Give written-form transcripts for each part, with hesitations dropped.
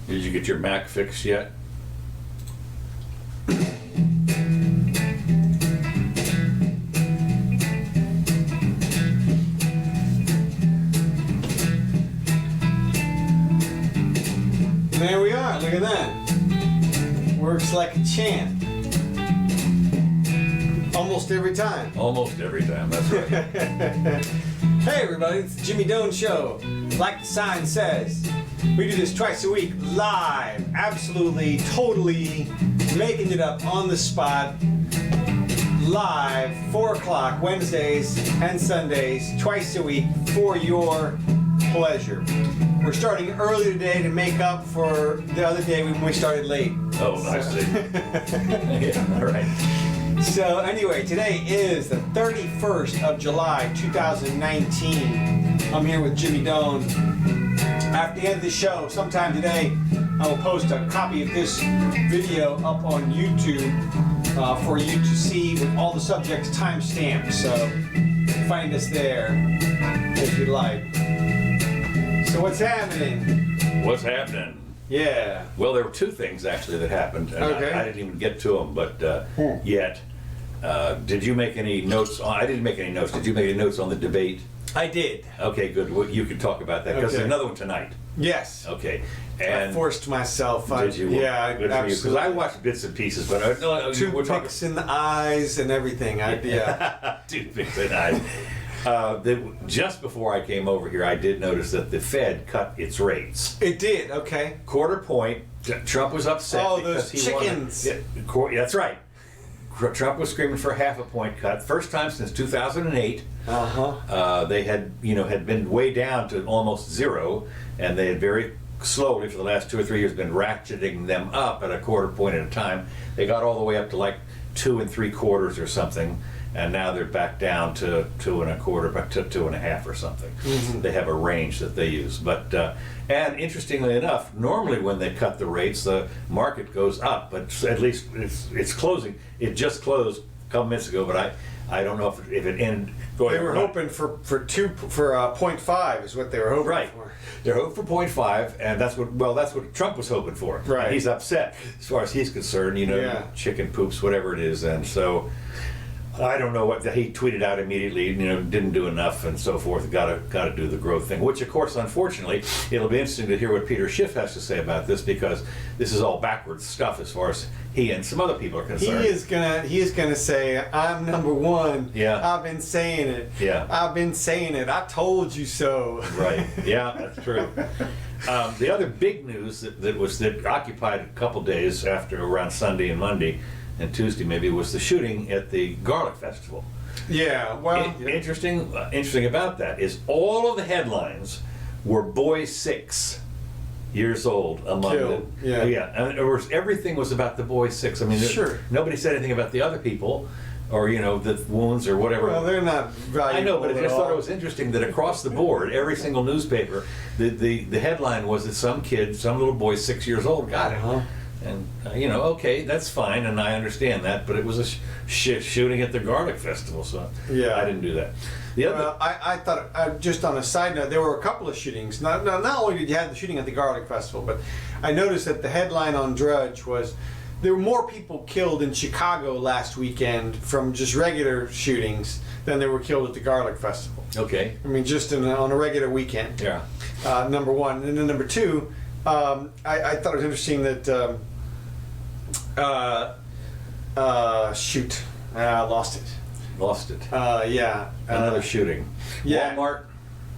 Did you get your Mac fixed yet? There we are, look at that. Works like a champ. Almost every time. Almost every time, that's right. Hey everybody, it's the Jimmy Doane Show. Like the sign says, we do this twice a week, live, absolutely, totally, making it up on the spot, live, 4 o'clock, Wednesdays and Sundays, twice a week, for your pleasure. We're starting early today to make up for the other day when we started late. Oh, I see. Yeah, all right. So anyway, today is the 31st of July, 2019. I'm here with Jimmy Doane. At the end of the show, sometime today, I will post a copy of this video up on YouTube for you to see with all the subjects timestamped. So find us there if you'd like. So what's happening? What's happening? Yeah. Well, there were two things actually that happened, and Okay. I didn't even get to them, but yet. Did you make any notes on, I didn't make any notes. Did you make any notes on the debate? I did. Okay, good. Well, you can talk about that because Okay. there's another one tonight. Yes. Okay. I And forced myself. did you? Yeah, Good for you, because absolutely. I watched bits and pieces, but no, Two we're talking. picks in the eyes and everything. Yeah. Toothpicks and eyes. Just before I came over here, I did notice that the Fed cut its rates. It did. Okay. Quarter point. Trump was upset Oh, because those he chickens. That's right. Trump was screaming for a half a point cut. First time since 2008. They had been way down to almost zero, and they had very slowly for the last 2 or 3 years been ratcheting them up at a quarter point at a time. They got all the way up to like 2 3/4 or something, and now they're back down to 2 1/4, back to 2 1/2 or something. Mm-hmm. They have a range that they use, but and interestingly enough, normally when they cut the rates, the market goes up, but at least it's closing. It just closed a couple minutes ago, but I don't know if it ended. They were hoping for 0.5 is what they were hoping Right. for. They're hoping for 0.5, and that's what Trump was hoping for. Right. And he's upset as far as he's concerned. Yeah. Chicken poops, whatever it is, and so I don't know what he tweeted out immediately. Didn't do enough and so forth. Got to do the growth thing. Which, of course, unfortunately, it'll be interesting to hear what Peter Schiff has to say about this, because this is all backwards stuff as far as he and some other people are concerned. He is gonna say, "I'm number one. Yeah. I've been saying it. Yeah. I've been saying it. I told you so." Right. Yeah, that's true. The other big news that occupied a couple days after around Sunday and Monday and Tuesday maybe was the shooting at the Garlic Festival. Yeah. Well. Interesting about that is all of the headlines were boy 6 years old among Killed, them. yeah. Yeah, and everything was about the boy 6. I mean, Sure. nobody said anything about the other people, or the wounds or whatever. Well, they're not valuable. I know, but I at just all. thought it was interesting that across the board, every single newspaper, the headline was that some little boy 6 years old got it. Uh-huh. And, okay, that's fine, and I understand that, but it was a shooting at the Garlic Festival, so Yeah. I didn't do that. The other, Well, I thought, just on a side note, there were a couple of shootings. Not only did you have the shooting at the Garlic Festival, but I noticed that the headline on Drudge was, there were more people killed in Chicago last weekend from just regular shootings than there were killed at the Garlic Festival. okay, I mean, just on a regular weekend. yeah. Number one. And then number two, I thought it was interesting that, shoot, I lost it. Lost it. Yeah. Another shooting. yeah. Walmart.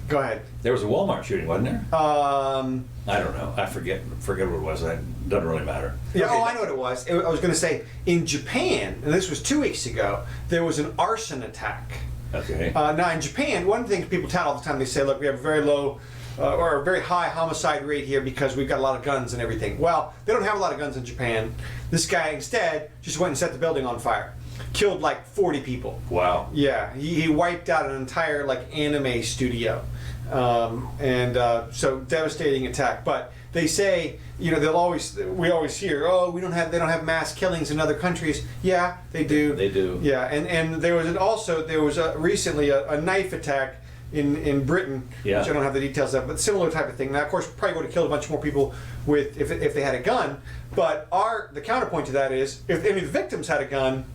Go ahead. There was a Walmart shooting, wasn't there? I don't know. I forget what it was. It doesn't really matter. Yeah, Okay. oh, I know what it was. I was going to say, in Japan, and this was 2 weeks ago, there was an arson attack. Okay. Now, in Japan, one thing people tout all the time, they say, look, we have a very low or a very high homicide rate here because we've got a lot of guns and everything. Well, they don't have a lot of guns in Japan. This guy instead just went and set the building on fire. Killed like 40 people. Wow. Yeah, he wiped out an entire like anime studio. So devastating attack. But they say, we always hear, oh, they don't have mass killings in other countries. Yeah, they do. They do. Yeah, and there was recently a knife attack in Britain, Yeah. which I don't have the details of, but similar type of thing. Now, of course, probably would have killed a bunch more people with if they had a gun. But the counterpoint to that is, if any of the victims had a gun.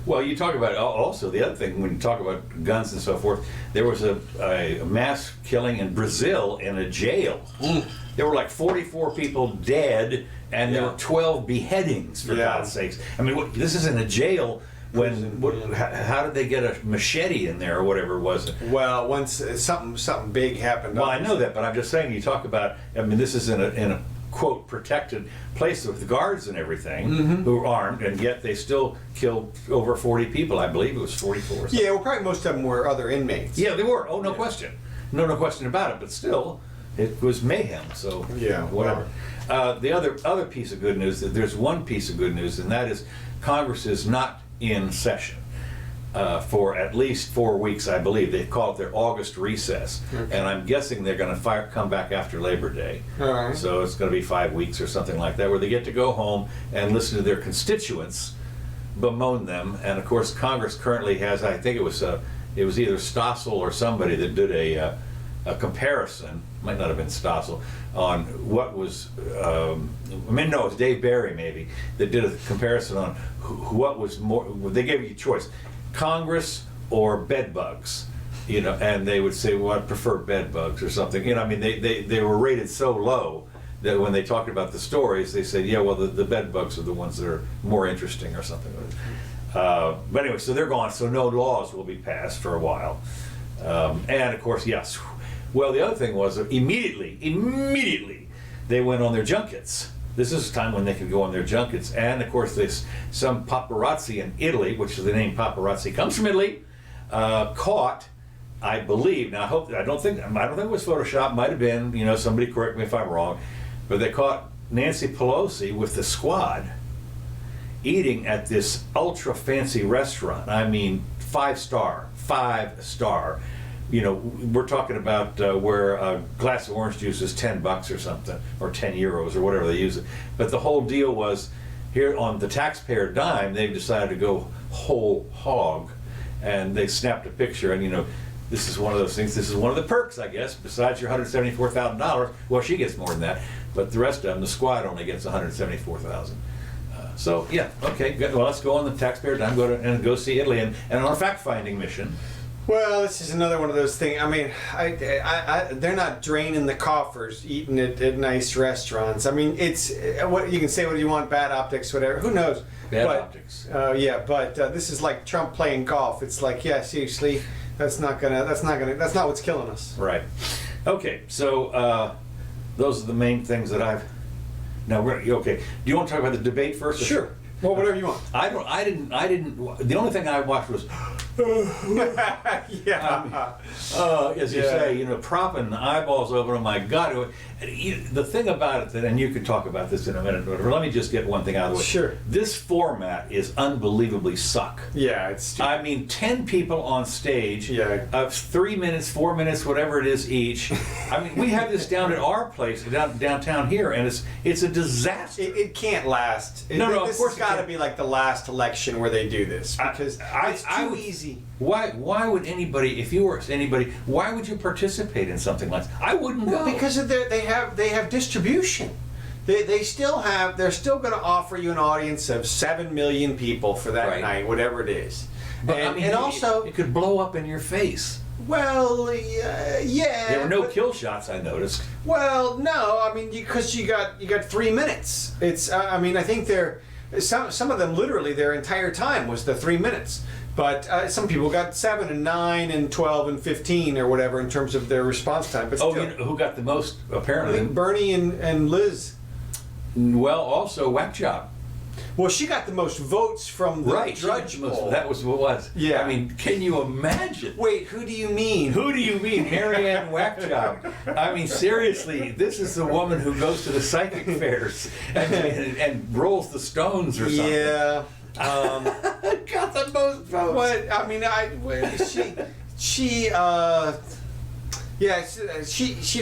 Well, you talk about also the other thing when you talk about guns and so forth. There was a mass killing in Brazil in a jail. There were like 44 people dead, and there were 12 beheadings, for God's sakes. I mean, this is in a jail. How did they get a machete in there or whatever it was? Well, once something big happened. Well, I know that, but I'm just saying. You talk about. I mean, this is in a quote protected place with guards and everything who are armed, and yet they still killed over 40 people. I believe it was 44. Or something. Yeah, well, probably most of them were other inmates. Yeah, they were. Oh, no question. No question about it. But still, it was mayhem. So yeah, whatever. The other piece of good news. There's one piece of good news, and that is Congress is not in session for at least 4 weeks, I believe. They call it their August recess, and I'm guessing they're going to come back after Labor Day. All right. So it's going to be 5 weeks or something like that, where they get to go home and listen to their constituents bemoan them. And of course, Congress currently has, I think it was either Stossel or somebody that did a comparison, might not have been Stossel, on what was, no, it's Dave Barry maybe, that did a comparison on what was more, they gave you a choice, Congress or bed bugs, and they would say, well, I prefer bed bugs or something. I mean, they were rated so low that when they talked about the stories, they said, yeah, well, the bed bugs are the ones that are more interesting or something. But anyway, so they're gone, so no laws will be passed for a while. And of course, yes. Well, the other thing was immediately, they went on their junkets. This is a time when they could go on their junkets. And of course, there's some paparazzi in Italy, which is the name paparazzi comes from Italy, caught, I believe, now I don't think it was Photoshop, might have been, somebody correct me if I'm wrong, but they caught Nancy Pelosi with the squad eating at this ultra fancy restaurant. I mean, 5-star. We're talking about where a glass of orange juice is $10 or something, or 10 euros or whatever they use it. But the whole deal was, here on the taxpayer dime, they've decided to go whole hog, and they snapped a picture. And this is one of those things. This is one of the perks, I guess. Besides your $174,000, well, she gets more than that, but the rest of them, the squad only gets $174,000. So yeah, okay, good. Well, let's go on the taxpayer dime, go see Italy, and on a fact-finding mission. Well, this is another one of those things. I mean, they're not draining the coffers, eating at nice restaurants. I mean, it's what you can say what you want, bad optics, whatever. Who knows? Bad optics. But this is like Trump playing golf. It's like, yeah, seriously, that's not what's killing us. Right. Okay. So those are the main things that I've. Now okay. Do you want to talk about the debate first? Sure. Well, whatever you want. I didn't. The only thing I watched was. Yeah. As you say, propping the eyeballs over. Oh my God! The thing about it, and you can talk about this in a minute, but let me just get one thing out of the way. Sure. This format is unbelievably suck. Yeah, it's. I mean, 10 people on stage. Yeah. Of 3 minutes, 4 minutes, whatever it is each. I mean, we have this down at our place downtown here, and it's a disaster. It can't last. No, this of course has got to be like the last election where they do this, because it's too easy. Why would anybody, if you were anybody, why would you participate in something like that? I wouldn't go. Because they have distribution. They're still going to offer you an audience of 7 million people for that night, whatever it is. But and also it could blow up in your face. Well, yeah. There were no kill shots, I noticed. Well, no, I mean, because you got 3 minutes. It's I think some of them literally their entire time was the 3 minutes. But some people got 7 and 9 and 12 and 15 or whatever in terms of their response time. But still, who got the most, apparently? I think Bernie and Liz. Well, also Whack Job. Well, she got the most votes from the Drudge poll. That was what it was. Yeah. I mean, can you imagine? Wait, who do you mean? Who do you mean? Marianne Whack Job. I mean, seriously, this is the woman who goes to the psychic fairs and rolls the stones or something. Yeah. Got the most votes. What? I mean, she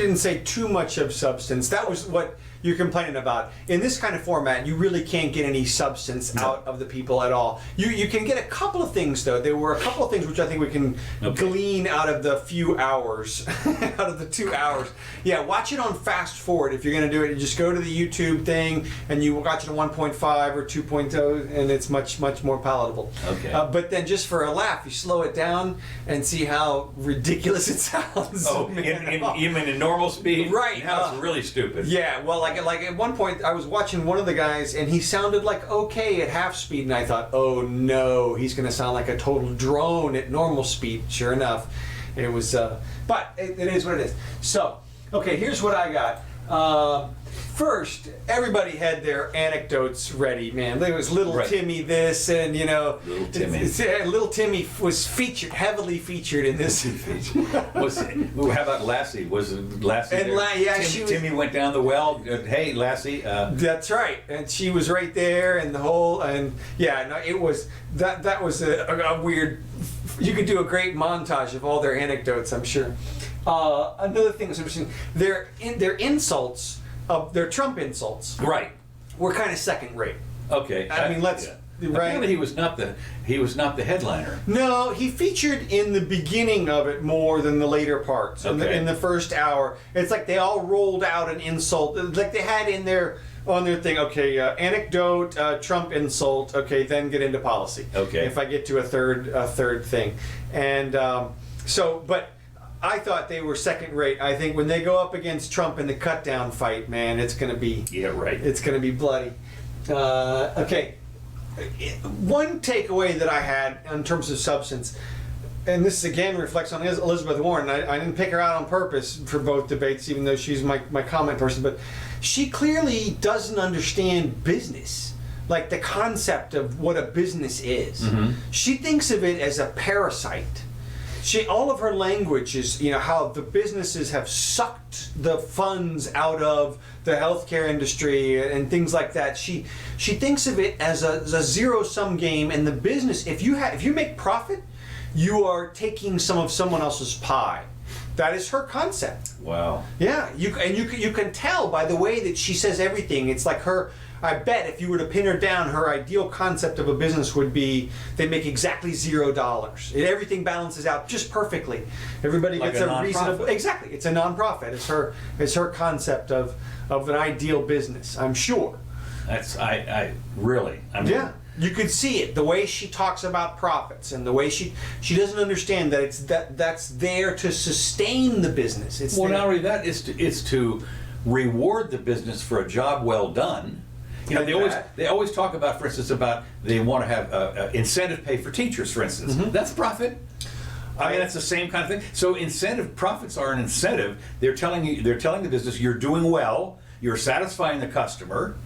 didn't say too much of substance. That was what you're complaining about. In this kind of format, you really can't get any substance out of the people at all. You can get a couple of things, though. There were a couple of things which I think we can glean out of the few hours, out of the 2 hours. Yeah, watch it on fast forward if you're going to do it. You just go to the YouTube thing and you watch it at 1.5 or 2.0, and it's much more palatable. Okay. But then just for a laugh, you slow it down and see how ridiculous it sounds. Oh, you mean in normal speed? Right. Now it's really stupid. Yeah, well, like at one point, I was watching one of the guys, and he sounded like okay at half speed, and I thought, oh no, he's going to sound like a total drone at normal speed. Sure enough, it was. But it is what it is. So, okay, here's what I got. First, everybody had their anecdotes ready, man. There was little Timmy this, and Little Timmy. Little Timmy was heavily featured in this. How about Lassie? Was Lassie And there? Timmy went down the well. Hey, Lassie. That's right, and she was right there, and it was that was a weird. You could do a great montage of all their anecdotes, I'm sure. Another thing that's interesting, their insults. Their Trump insults, Right, were kind of second rate. Okay. I mean, let's right. Apparently he was not the headliner. No, he featured in the beginning of it more than the later parts. Okay. In the first hour, it's like they all rolled out an insult, like they had on their thing. Okay, anecdote, Trump insult. Okay, then get into policy. Okay. If I get to a third thing, and but. I thought they were second rate. I think when they go up against Trump in the cut down fight, man, it's going to be... Yeah, right. It's going to be bloody. Okay. One takeaway that I had in terms of substance, and this again reflects on Elizabeth Warren. I didn't pick her out on purpose for both debates, even though she's my comment person, but she clearly doesn't understand business. Like the concept of what a business is. Mm-hmm. She thinks of it as a parasite. All of her language is, how the businesses have sucked the funds out of the healthcare industry and things like that. She thinks of it as a zero-sum game, and the business, if you make profit, you are taking some of someone else's pie. That is her concept. Wow. Yeah, you can tell by the way that she says everything. It's like her. I bet if you were to pin her down, her ideal concept of a business would be they make exactly $0. Everything balances out just perfectly. Everybody like gets a reasonable. Exactly, it's a nonprofit. It's her concept of an ideal business. I'm sure. That's I really. I mean, yeah. You could see it, the way she talks about profits, and the way she doesn't understand that that's there to sustain the business. It's not only that, it's to reward the business for a job well done. They always talk about, for instance, about they want to have incentive pay for teachers, for instance. Mm-hmm. That's profit. I mean, that's the same kind of thing. So profits are an incentive. They're telling the business you're doing well, you're satisfying the customer.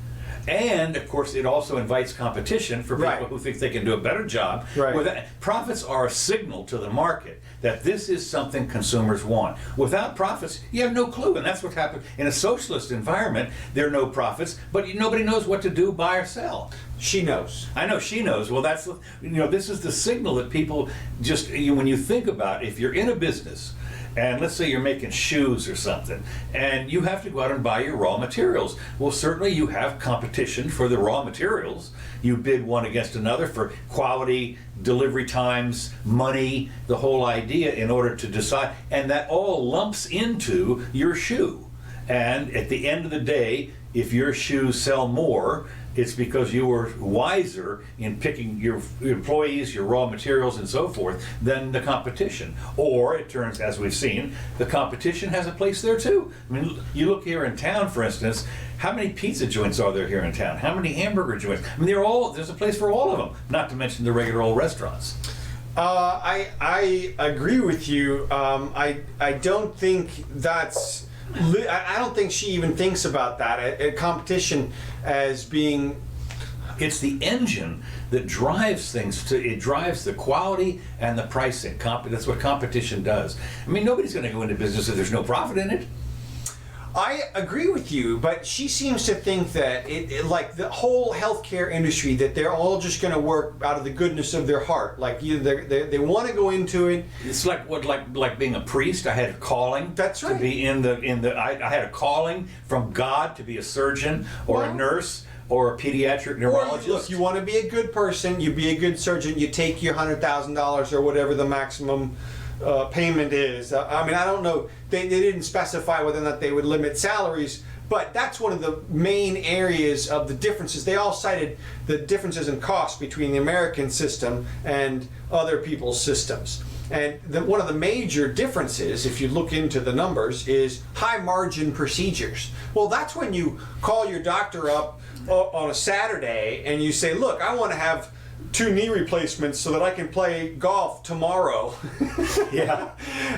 And of course, it also invites competition for people who think they can do a better job. Right. Profits are a signal to the market that this is something consumers want. Without profits, you have no clue, and that's what happened in a socialist environment. There are no profits, but nobody knows what to do, buy or sell. She knows. I know she knows. Well, that's this is the signal that people just when you think about if you're in a business. And let's say you're making shoes or something, and you have to go out and buy your raw materials. Well, certainly you have competition for the raw materials. You bid one against another for quality, delivery times, money, the whole idea in order to decide. And that all lumps into your shoe. And at the end of the day, if your shoes sell more, it's because you were wiser in picking your employees, your raw materials, and so forth than the competition. Or it turns, as we've seen, the competition has a place there too. I mean, you look here in town, for instance, how many pizza joints are there here in town? How many hamburger joints? I mean, there's a place for all of them, not to mention the regular old restaurants. I agree with you. I don't think that's... I don't think she even thinks about that. A competition as being... It's the engine that drives things. It drives the quality and the pricing. That's what competition does. I mean, nobody's going to go into business if there's no profit in it. I agree with you, but she seems to think that like the whole healthcare industry, that they're all just going to work out of the goodness of their heart. Like they want to go into it. It's like being a priest. I had a calling. That's right. To be I had a calling from God to be a surgeon or a nurse or a pediatric neurologist. Or, look, you want to be a good person, you be a good surgeon, you take your $100,000 or whatever the maximum payment is. I mean, I don't know. They didn't specify whether or not they would limit salaries, but that's one of the main areas of the differences. They all cited the differences in cost between the American system and other people's systems. And one of the major differences, if you look into the numbers, is high margin procedures. Well, that's when you call your doctor up on a Saturday and you say, look, I want to have 2 knee replacements so that I can play golf tomorrow. Yeah.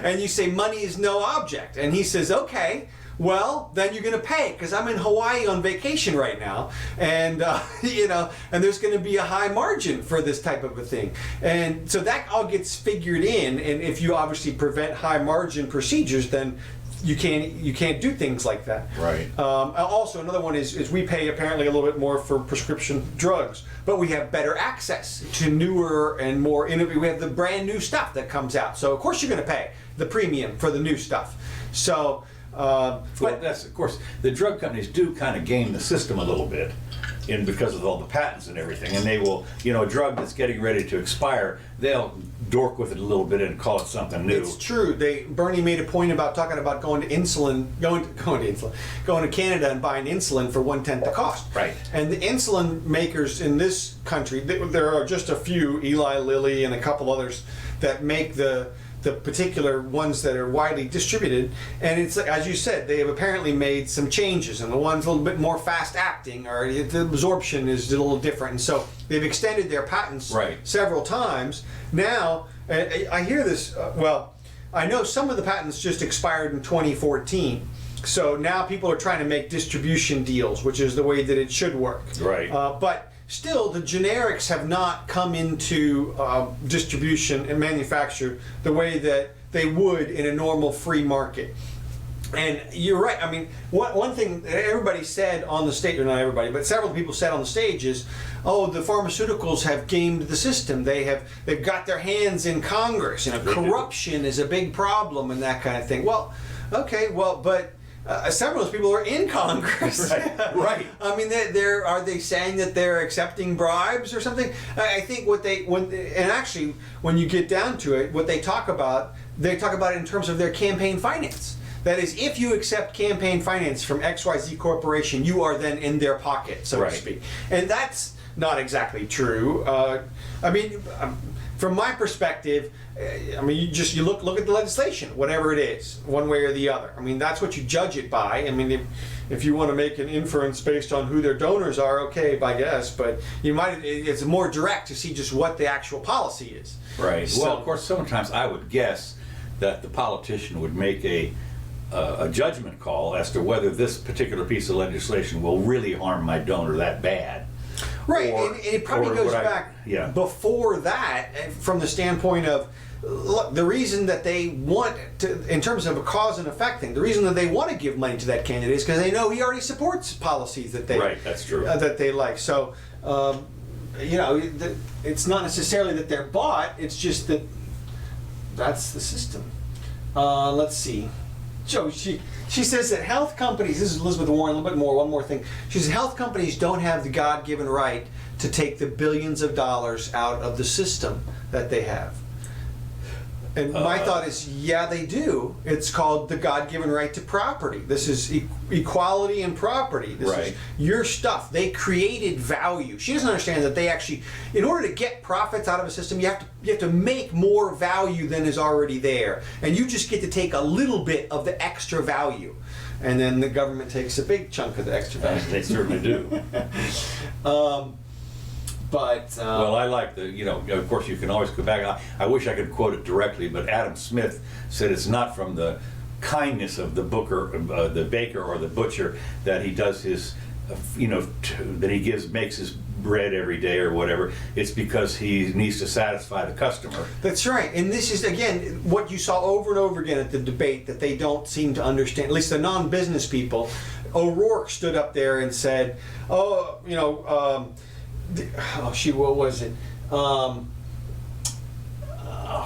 And you say, money is no object. And he says, okay, well, then you're going to pay because I'm in Hawaii on vacation right now. And, and there's going to be a high margin for this type of a thing. And so that all gets figured in. And if you obviously prevent high margin procedures, then you can't do things like that. Right. Also, another one is we pay apparently a little bit more for prescription drugs, but we have better access to newer and more innovative. We have the brand new stuff that comes out, so of course you're going to pay the premium for the new stuff. So, but that's, of course, the drug companies do kind of game the system a little bit, because of all the patents and everything, and they will, a drug that's getting ready to expire, they'll dork with it a little bit and call it something new. It's true. Bernie made a point about talking about going to Canada and buying insulin for 1/10 the cost. Right. And the insulin makers in this country, there are just a few, Eli Lilly and a couple others, that make the particular ones that are widely distributed, and it's like, as you said, they have apparently made some changes, and the ones a little bit more fast acting, or the absorption is a little different, and so they've extended their patents several times. Now, I hear this, I know some of the patents just expired in 2014, so now people are trying to make distribution deals, which is the way that it should work. Right. But still, the generics have not come into distribution and manufacture the way that they would in a normal free market. And you're right. I mean, one thing that everybody said on the stage, or not everybody, but several people said on the stage is, oh, the pharmaceuticals have gamed the system. They've got their hands in Congress. Corruption is a big problem and that kind of thing. Well, okay, but several of those people are in Congress. Right. I mean, are they saying that they're accepting bribes or something? I think when you get down to it, what they talk about it in terms of their campaign finance. That is, if you accept campaign finance from XYZ Corporation, you are then in their pocket, so to speak. And that's not exactly true. I mean, from my perspective, I mean, you look at the legislation, whatever it is, one way or the other. I mean, that's what you judge it by. I mean, if you want to make an inference based on who their donors are, okay, I guess, but it's more direct to see just what the actual policy is. Right. So, well, of course, sometimes I would guess that the politician would make a judgment call as to whether this particular piece of legislation will really harm my donor that bad. Right, and it probably goes back before that, from the standpoint of, look, the reason that they want to, in terms of a cause and effect thing, the reason that they want to give money to that candidate is because they know he already supports policies that they that's true. That they like. So, it's not necessarily that they're bought; it's just that that's the system. Let's see. So she says that health companies, this is Elizabeth Warren, a little bit more, one more thing. She says health companies don't have the God-given right to take the billions of dollars out of the system that they have. And my thought is, yeah, they do. It's called the God-given right to property. This is equality and property. This is your stuff. They created value. She doesn't understand that they actually, in order to get profits out of a system, you have to make more value than is already there. And you just get to take a little bit of the extra value. And then the government takes a big chunk of the extra value. They certainly do. Well, I like of course you can always go back. I wish I could quote it directly, but Adam Smith said it's not from the kindness of the baker or the butcher that he does his that he makes his bread every day or whatever. It's because he needs to satisfy the customer. That's right. And this is, again, what you saw over and over again at the debate that they don't seem to understand, at least the non-business people. O'Rourke stood up there and said, what was it?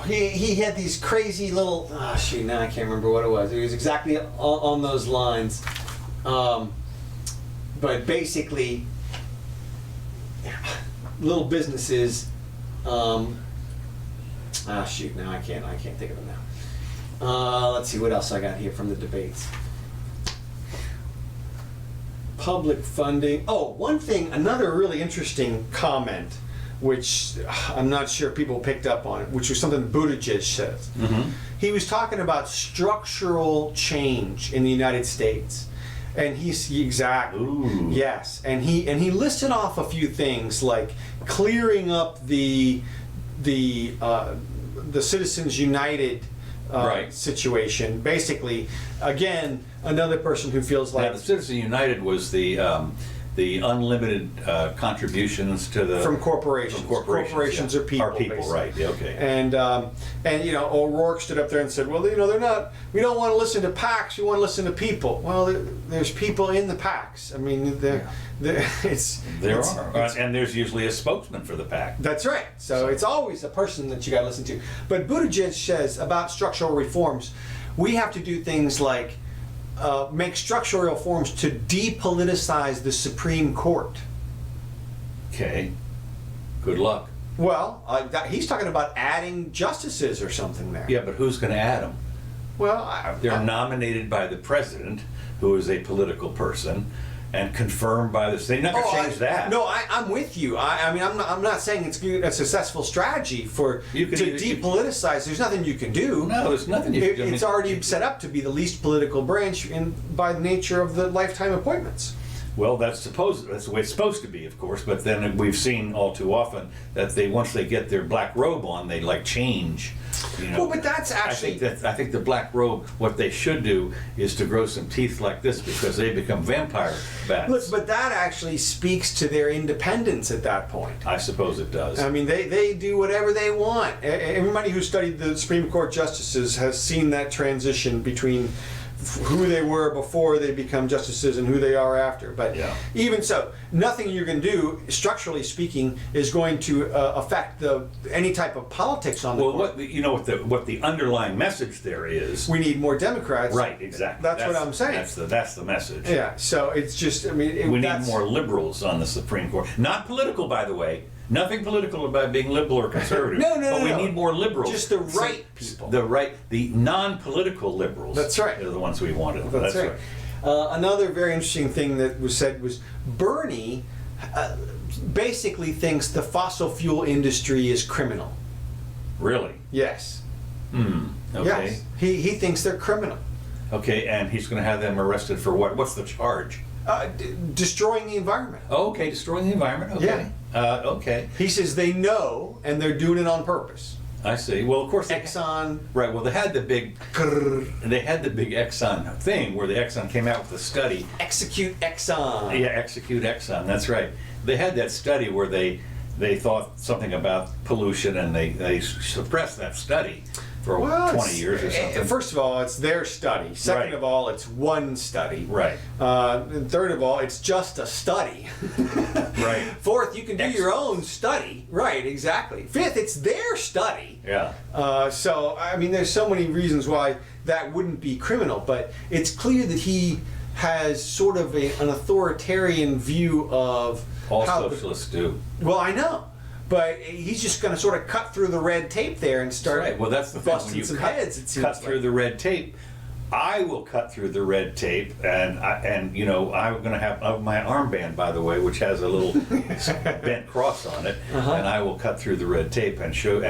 He had these crazy little, now I can't remember what it was. It was exactly on those lines. But basically, little businesses, now I can't think of it now. Let's see what else I got here from the debates. Public funding. Oh, one thing, another really interesting comment, which I'm not sure people picked up on it, which was something Buttigieg says. Mm-hmm. He was talking about structural change in the United States. And exactly. Ooh. Yes, and he listed off a few things like clearing up the Citizens United right. situation. Basically, again, another person who feels like the Citizens United was the unlimited contributions to the from corporations. Corporations yeah. are people. Are people, basically. Right? Yeah, okay. And O'Rourke stood up there and said, "Well, they're not. We don't want to listen to PACs. We want to listen to people." Well, there's people in the PACs. I mean, there are, and there's usually a spokesman for the PAC. That's right. So it's always a person that you got to listen to. But Buttigieg says about structural reforms, we have to do things like make structural reforms to depoliticize the Supreme Court. Okay. Good luck. Well, he's talking about adding justices or something there. Yeah, but who's going to add them? Well, they're nominated by the president, who is a political person, and confirmed by the state. They never change that. No, I'm with you. I mean, I'm not saying it's a successful strategy to depoliticize. There's nothing you can do. No, there's nothing you can do. It's already set up to be the least political branch by the nature of the lifetime appointments. Well, that's the way it's supposed to be, of course. But then we've seen all too often that once they get their black robe on, they change. Well, but that's actually. I think the black robe. What they should do is to grow some teeth like this because they become vampire bats. Look, but that actually speaks to their independence at that point. I suppose it does. I mean, they do whatever they want. Everybody who studied the Supreme Court justices has seen that transition between who they were before they become justices and who they are after. But even so, nothing you can do, structurally speaking, is going to affect any type of politics on the court. What the underlying message there is. We need more Democrats. Right, exactly. That's what I'm saying. That's the message. Yeah, so it's just, I mean... we need more liberals on the Supreme Court. Not political, by the way. Nothing political about being liberal or conservative. But we need more liberals. Just the right people. The non-political liberals. That's right. Are the ones we wanted. That's right. Another very interesting thing that was said was Bernie basically thinks the fossil fuel industry is criminal. Really? Yes. Okay. Yes. He thinks they're criminal. Okay, and he's going to have them arrested for what? What's the charge? Destroying the environment. Oh, okay, destroying the environment. Okay. Yeah. Okay. He says they know, and they're doing it on purpose. I see. Well, of course, Exxon. Right. Well, they had the big Exxon thing where the Exxon came out with a study. Execute Exxon. Yeah, execute Exxon. That's right. They had that study where they thought something about pollution, and they suppressed that study for 20 years or something. First of all, it's their study. Second of all, it's one study. Right. And third of all, it's just a study. Right. Fourth, you can do your own study. Right, exactly. Fifth, it's their study. Yeah. So, I mean, there's so many reasons why that wouldn't be criminal, but it's clear that he has sort of an authoritarian view of all socialists do. Well, I know. But he's just going to sort of cut through the red tape there and start Well, that's the thing. busting When you some heads, it seems cut through the red tape, I will cut through the red tape, and I'm going to have my armband, by the way, which has a little bent cross on it, and I will cut through the red tape and show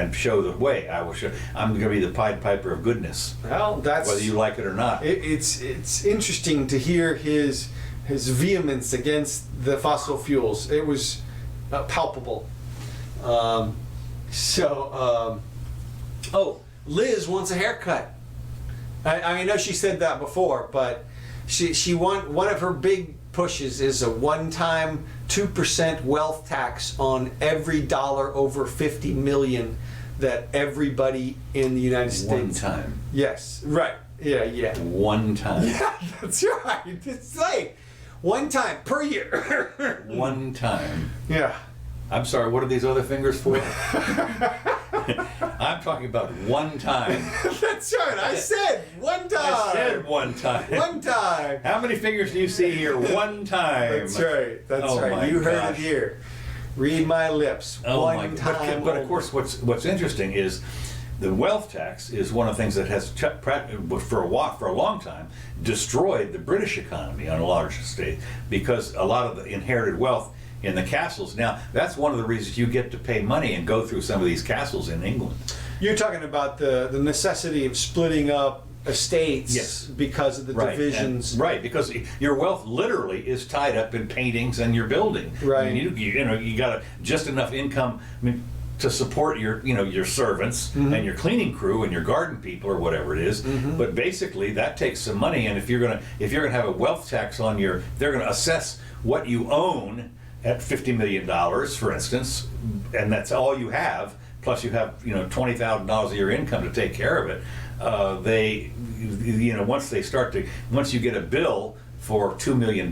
the way. I'm going to be the Pied Piper of goodness. Well, that's whether you like it or not. It's interesting to hear his vehemence against the fossil fuels. It was palpable. Liz wants a haircut. I know she said that before, but she one of her big pushes is a one-time 2% wealth tax on every dollar over 50 million that everybody in the United States. One time. Yes, right. Yeah. One time. Yeah, that's right. It's like one time per year. One time. Yeah. I'm sorry, what are these other fingers for? I'm talking about one time. That's right. I said one time. I said one time. One time. How many fingers do you see here? One time. That's right. That's Oh right. my You heard gosh. it here. Read my lips. Oh one my! time. But of course, what's interesting is the wealth tax is one of the things that has for a long time destroyed the British economy on a large estate, because a lot of the inherited wealth in the castles. Now, that's one of the reasons you get to pay money and go through some of these castles in England. You're talking about the necessity of splitting up estates, Yes. because of the divisions. Right, because your wealth literally is tied up in paintings and your building. Right. I mean, you got just enough income. I mean, to support your servants and your cleaning crew and your garden people or whatever it is. But basically, that takes some money. And if you're gonna have a wealth tax on they're gonna assess what you own at $50 million, for instance, and that's all you have. Plus, you have $20,000 of your income to take care of it. Once you get a bill for $2 million,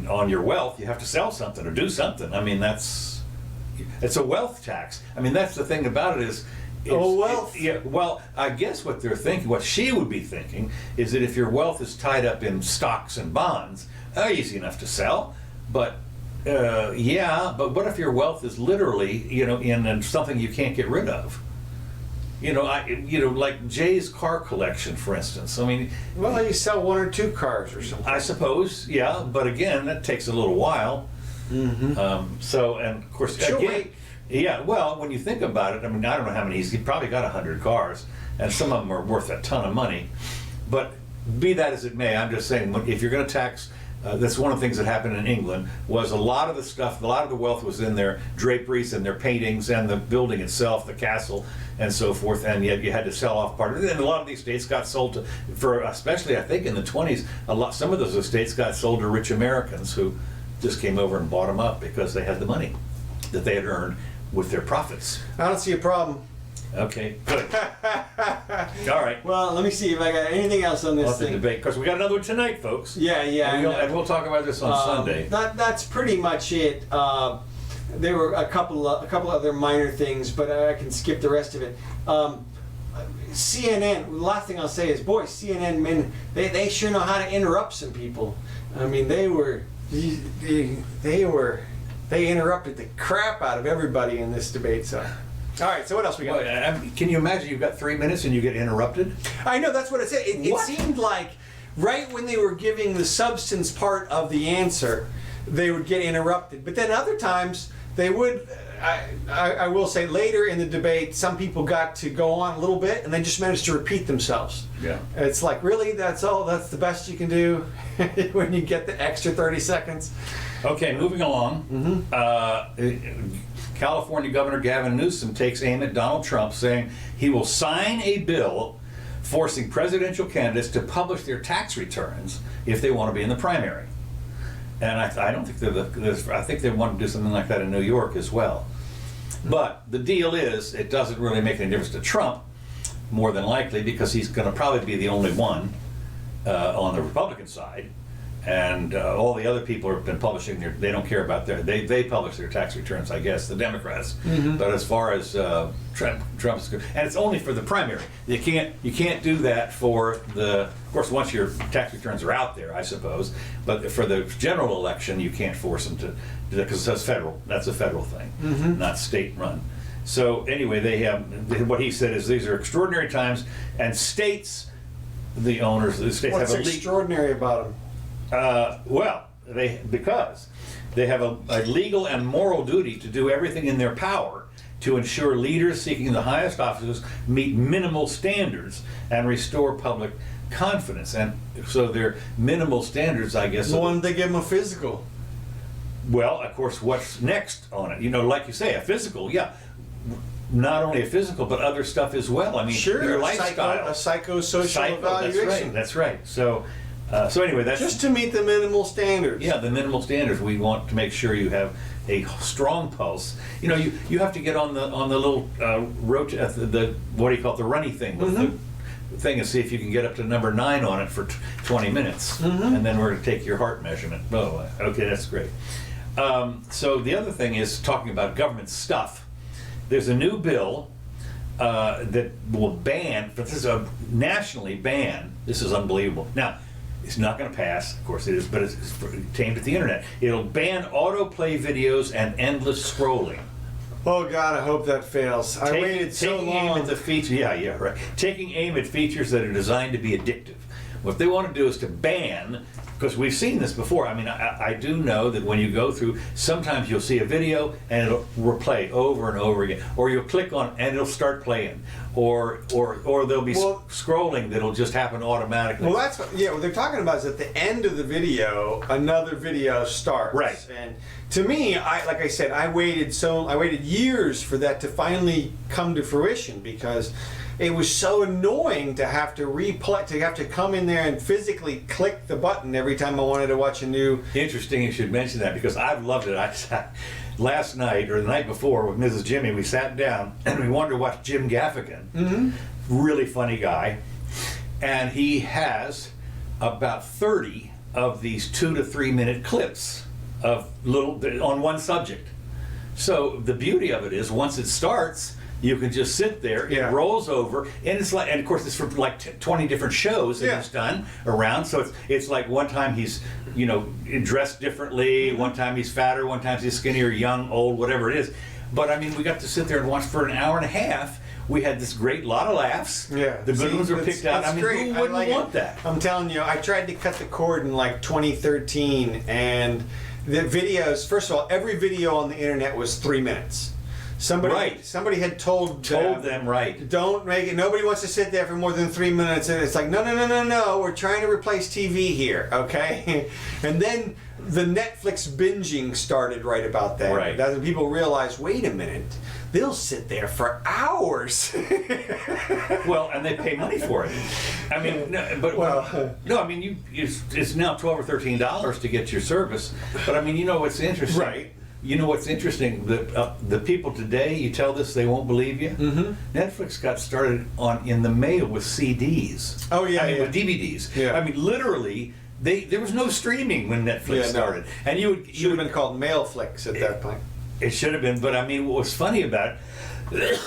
on your wealth, you have to sell something or do something. I mean, it's a wealth tax. I mean, that's the thing about it is. Wealth. Yeah. Well, I guess what they're thinking, what she would be thinking, is that if your wealth is tied up in stocks and bonds, easy enough to sell. But but what if your wealth is literally, in something you can't get rid of? Like Jay's car collection, for instance. I mean, Well, you sell one or two cars or something. I suppose, yeah. But again, that takes a little while. And of course, She'll again, wait. yeah. Well, when you think about it, I mean, I don't know how many. He probably got 100 cars, and some of them are worth a ton of money. But be that as it may, I'm just saying, if you're going to tax. That's one of the things that happened in England, was a lot of the wealth was in their draperies and their paintings and the building itself, the castle and so forth, and yet you had to sell off part of it. And a lot of these estates got sold especially I think in the 20s, some of those estates got sold to rich Americans who just came over and bought them up because they had the money that they had earned with their profits. I don't see a problem. Okay, good. All right. Well, let me see if I got anything else on this We'll have to thing. debate, because we got another one tonight, folks. Yeah. And we'll talk about this on Sunday. That's pretty much it. There were a couple other minor things, but I can skip the rest of it. CNN. The last thing I'll say is, boy, CNN men, they sure know how to interrupt some people. I mean, they interrupted the crap out of everybody in this debate. So. All right, so what else we got? Well, can you imagine you've got 3 minutes and you get interrupted? I know, that's what it said. It What? seemed like right when they were giving the substance part of the answer, they would get interrupted. But then other times, they would, I will say later in the debate, some people got to go on a little bit and they just managed to repeat themselves. Yeah. It's like, really, that's all? That's the best you can do when you get the extra 30 seconds? Okay, moving along. California Governor Gavin Newsom takes aim at Donald Trump, saying he will sign a bill forcing presidential candidates to publish their tax returns if they want to be in the primary. And I don't think I think they want to do something like that in New York as well. But the deal is, it doesn't really make any difference to Trump, more than likely, because he's going to probably be the only one on the Republican side. And all the other people have been publishing they don't care about they publish their tax returns, I guess, the Democrats. But as far as Trump's, and it's only for the primary. You can't do that for of course, once your tax returns are out there, I suppose. But for the general election, you can't force them to do that, because that's federal. That's a federal thing, not state run. So anyway, what he said is, these are extraordinary times, and states, the owners of the states, What's have a extraordinary about them? Because they have a legal and moral duty to do everything in their power to ensure leaders seeking the highest offices meet minimal standards and restore public confidence. And so their minimal standards, I guess. When they give them a physical. Well, of course, what's next on it? Like you say, a physical, yeah. Not only a physical, but other stuff as well. I mean, Sure, your a lifestyle. psychosocial evaluation. That's right. So, So anyway, that's Just to meet the minimal standards. yeah, the minimal standards. We want to make sure you have a strong pulse. You know, you have to get on the little the what do you call it, the runny thing with the thing, and see if you can get up to number 9 on it for 20 minutes, and then we're going to take your heart measurement. Oh, okay, that's great. So the other thing is talking about government stuff. There's a new bill that will ban, but this is a nationally ban. This is unbelievable. Now, it's not going to pass, of course it is, but it's aimed at the internet. It'll ban autoplay videos and endless scrolling. Oh God, I hope that fails. I waited so taking long. aim at the feature, yeah, right. Taking aim at features that are designed to be addictive. What they want to do is to ban, because we've seen this before. I mean, I do know that when you go through, sometimes you'll see a video and it'll replay over and over again, or you'll click on and it'll start playing, or there'll be scrolling that'll just happen automatically. Well, that's what they're talking about is at the end of the video, another video starts. Right. And to me, like I said, I waited years for that to finally come to fruition, because it was so annoying to have to replay, to have to come in there and physically click the button every time I wanted to watch a new. Interesting you should mention that, because I've loved it. Last night or the night before with Mrs. Jimmy, we sat down and we wanted to watch Jim Gaffigan. Really funny guy. And he has about 30 of these 2 to 3 minute clips of on one subject. So the beauty of it is, once it starts, you can just sit there, it rolls over, and it's like, and of course it's for like 20 different shows that he's done around, so it's like one time he's, dressed differently, one time he's fatter, one time he's skinnier, young, old, whatever it is. But I mean, we got to sit there and watch for an hour and a half. We had this great lot of laughs. Yeah. The good ones were picked out. I mean, great. who wouldn't want that? I'm telling you, I tried to cut the cord in like 2013, and the videos, first of all, every video on the internet was 3 minutes. Somebody had told them, right. Don't make it. Nobody wants to sit there for more than 3 minutes, and it's like, no. We're trying to replace TV here, okay? And then the Netflix binging started right about then. Right. That's when people realized, wait a minute, they'll sit there for hours. Well, and they pay money for it. I mean, it's now $12 or $13 to get your service. But I mean, what's interesting? Right. You know what's interesting? The people today, you tell this, they won't believe you. Netflix got started in the mail with CDs. Oh yeah, with DVDs. Yeah. I mean, literally, there was no streaming when Netflix started, and you should have been called Mailflix at that point. It should have been, but I mean, what was funny about it,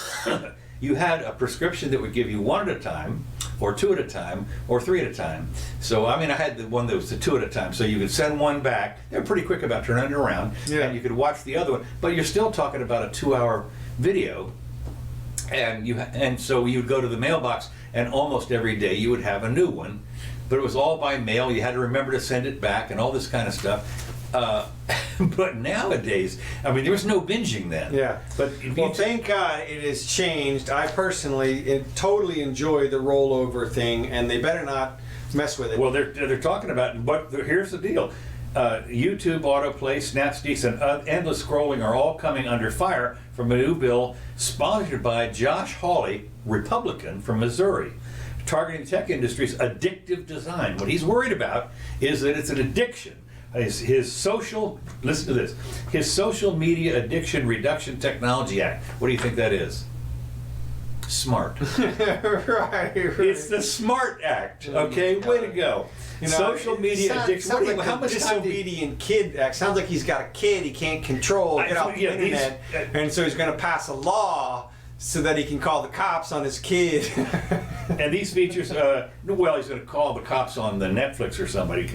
you had a prescription that would give you 1 at a time, or 2 at a time, or 3 at a time. So, I mean, I had the one that was the 2 at a time, so you could send one back. They're pretty quick about turning it around, and you could watch the other one. But you're still talking about a 2-hour video, and so you would go to the mailbox, and almost every day you would have a new one. But it was all by mail. You had to remember to send it back, and all this kind of stuff. But nowadays, I mean, there was no binging then. Yeah. But thank God it has changed. I personally totally enjoy the rollover thing, and they better not mess with it. Well, they're talking about, but here's the deal. YouTube, autoplay, Snapsticks, and endless scrolling are all coming under fire from a new bill sponsored by Josh Hawley, Republican from Missouri, targeting tech industry's addictive design. What he's worried about is that it's an addiction. His social media addiction reduction technology act. What do you think that is? Smart. right. It's the SMART Act. Okay, way to go. Social media addiction. Sounds like how much disobedient kid act. Sounds like he's got a kid he can't control, get off the internet, and so he's going to pass a law so that he can call the cops on his kid. And these features, he's going to call the cops on the Netflix or somebody.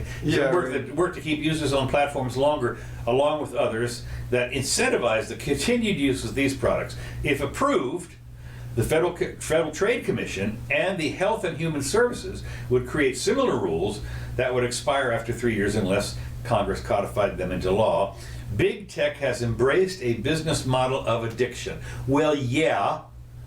Work to keep users on platforms longer, along with others that incentivize the continued use of these products. If approved, the Federal Trade Commission and the Health and Human Services would create similar rules that would expire after 3 years unless Congress codified them into law. Big tech has embraced a business model of addiction. Well, yeah.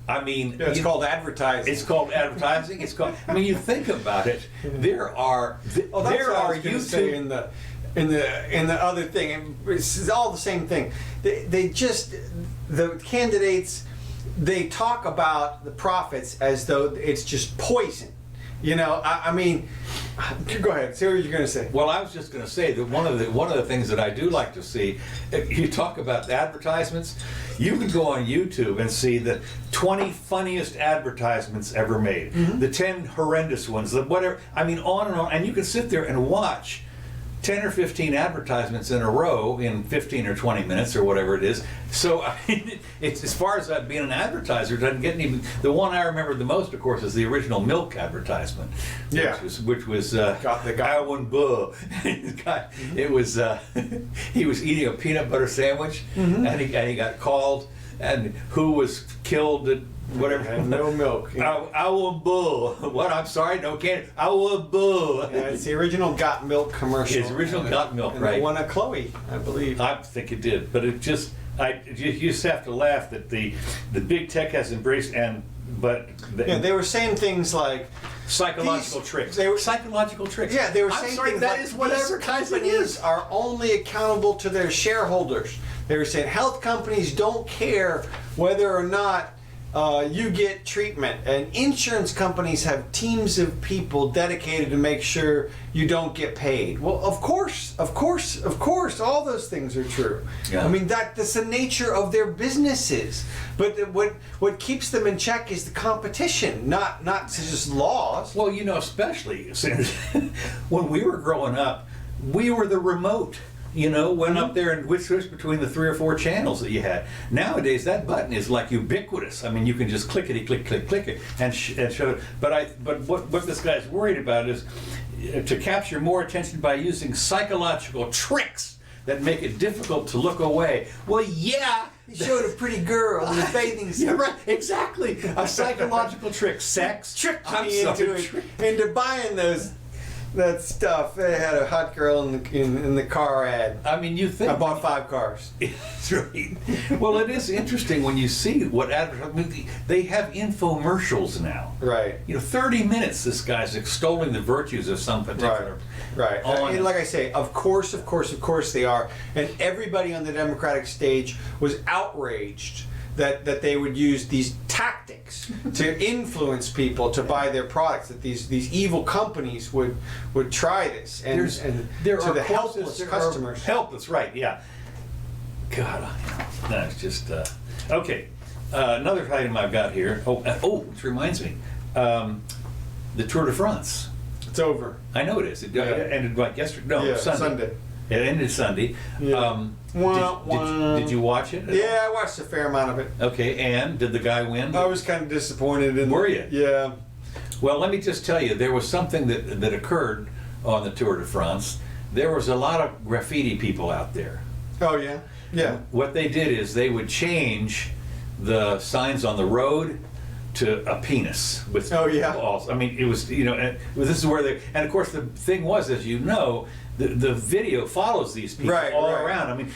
I mean, it's called advertising. It's called advertising. I mean, you think about it. There are YouTube in the other thing. It's all the same thing. The candidates, they talk about the profits as though it's just poison. You know, I mean, go ahead. Say what you're going to say. Well, I was just going to say that one of the things that I do like to see, if you talk about advertisements, you can go on YouTube and see the 20 funniest advertisements ever made, the 10 horrendous ones, the whatever. I mean, on, and you can sit there and watch 10 or 15 advertisements in a row in 15 or 20 minutes or whatever it is. So I mean, it's, as far as that being an advertiser, it doesn't get any. The one I remember the most, of course, is the original milk advertisement. Yeah. Which was I want bull. It was he was eating a peanut butter sandwich, and he got called, and who was killed at whatever. And no milk. I want bull. What? I'm sorry, no candy. I want bull. Yeah, it's the original Got Milk commercial. It's original Got Milk, and right? It won a Chloe, I believe. I think it did, but it just, you just have to laugh that the big tech has embraced They were saying things like psychological tricks. They were psychological tricks. Yeah, they were I'm saying sorry, things that like is what these advertising companies is. are only accountable to their shareholders. They were saying health companies don't care whether or not you get treatment, and insurance companies have teams of people dedicated to make sure you don't get paid. Well, of course, all those things are true. Yeah. I mean, that's the nature of their businesses. But what keeps them in check is the competition, not just laws. Well, you know, especially since when we were growing up, we were the remote. You know, went up there and switched between the 3 or 4 channels that you had. Nowadays, that button is like ubiquitous. I mean, you can just clickety click it and show it. But what this guy's worried about is to capture more attention by using psychological tricks that make it difficult to look away. Well, yeah. He showed a pretty girl in a bathing suit. Yeah, right. Exactly. A psychological trick. Sex. Tricked me into buying that stuff. They had a hot girl in the car ad. I mean, you think I bought 5 cars. That's right. Well, it is interesting when you see what they have infomercials now. Right. You know, 30 minutes. This guy's extolling the virtues of some particular. Right. And like I say, of course they are. And everybody on the Democratic stage was outraged that they would use these tactics to influence people to buy their products, that these evil companies would try this, and there to are the helpless customers. Helpless, right? Yeah. God, that's just okay. Another item I've got here. Which reminds me, the Tour de France. It's over. I know it is. It ended like yesterday. No, Sunday. It ended Sunday. Yeah. Did you watch it? Yeah, I watched a fair amount of it. Okay, and did the guy win? I was kind of disappointed. Were you? Yeah. Well, let me just tell you, there was something that occurred on the Tour de France. There was a lot of graffiti people out there. Oh, yeah? Yeah. And what they did is they would change the signs on the road to a penis with balls. I mean, it was, you know, and this is where and of course the thing was, as you know, the video follows these people all around. I mean,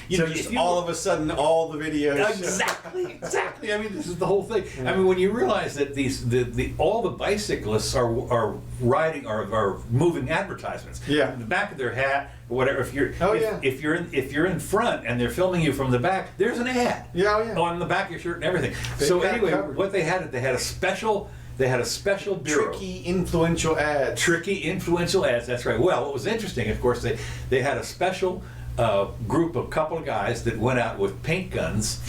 all of a sudden, all the videos. Exactly. I mean, this is the whole thing. Yeah. I mean, when you realize that all the bicyclists are riding are moving advertisements. Yeah. In the back of their hat, or whatever. If you're in front and they're filming you from the back, there's an ad. Yeah. On the back of your shirt and everything. So anyway, what they had a special bureau. Tricky, influential ads. That's right. Well, what was interesting, of course, they had a special group, a couple of guys that went out with paint guns,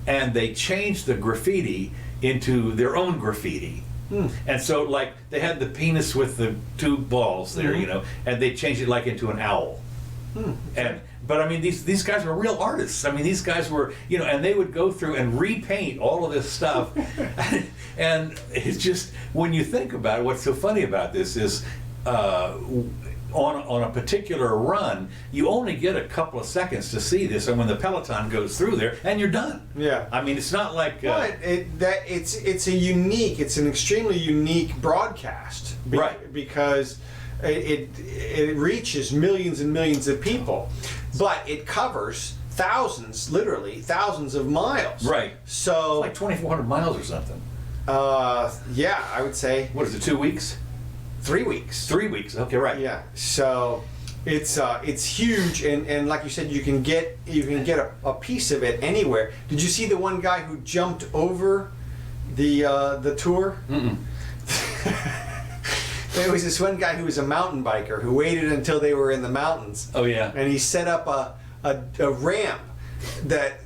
and they changed the graffiti into their own graffiti. And so, like, they had the penis with the 2 balls there, you know, and they changed it like into an owl. But I mean, these guys were real artists. I mean, these guys were, you know, and they would go through and repaint all of this stuff. And it's just, when you think about it, what's so funny about this is, on a particular run, you only get a couple of seconds to see this, and when the peloton goes through there, and you're done. Yeah. I mean, it's not like. It's an extremely unique broadcast. Right. Because it reaches millions and millions of people, but it covers literally thousands of miles. Right. So it's like 2,400 miles or something. Yeah, I would say. What is it? 2 weeks? 3 weeks. 3 weeks. Okay, right. Yeah. So it's huge, and like you said, you can get a piece of it anywhere. Did you see the one guy who jumped over the tour? Mm-mm. There was this one guy who was a mountain biker who waited until they were in the mountains. Oh yeah. And he set up a ramp that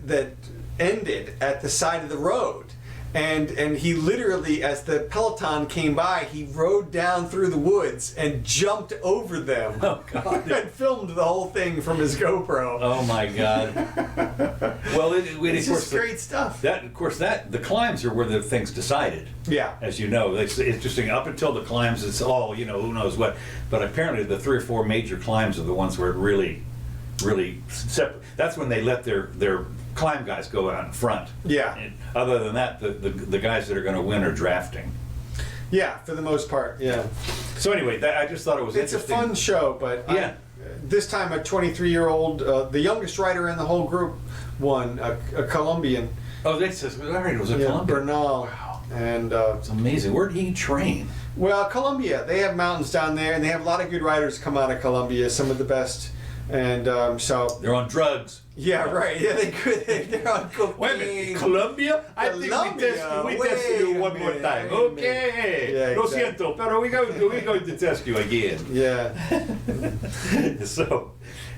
ended at the side of the road. And he literally, as the Peloton came by, he rode down through the woods and jumped over them. Oh God! And filmed the whole thing from his GoPro. Oh my God! Well, It's just great stuff. The climbs are where the thing's decided. Yeah. As you know, it's interesting. Up until the climbs, it's all who knows what. But apparently, the 3 or 4 major climbs are the ones where it really separate. That's when they let their climb guys go out in front. Yeah. And other than that, the guys that are going to win are drafting. Yeah, for the most part. Yeah. So anyway, I just thought it was It's a interesting. fun show, but Yeah. this time a 23-year-old, the youngest rider in the whole group, won a Colombian. Oh, this is right. It was a Columbia. Bernal. Wow. And It's amazing. Where did he train? well, Colombia, they have mountains down there, and they have a lot of good riders come out of Colombia. Some of the best, and so They're on drugs. yeah, right. Yeah, they could. They're on cocaine. Wait a minute, Colombia? I think we tested you one more time. Okay. Yeah, Lo exactly. siento, pero we're going to test you again. Yeah. So,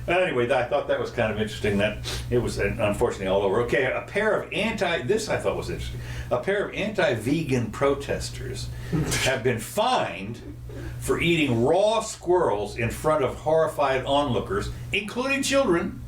anyway, I thought that was kind of interesting that it was unfortunately all over. Okay, a pair of this I thought was interesting. A pair of anti-vegan protesters have been fined for eating raw squirrels in front of horrified onlookers, including children,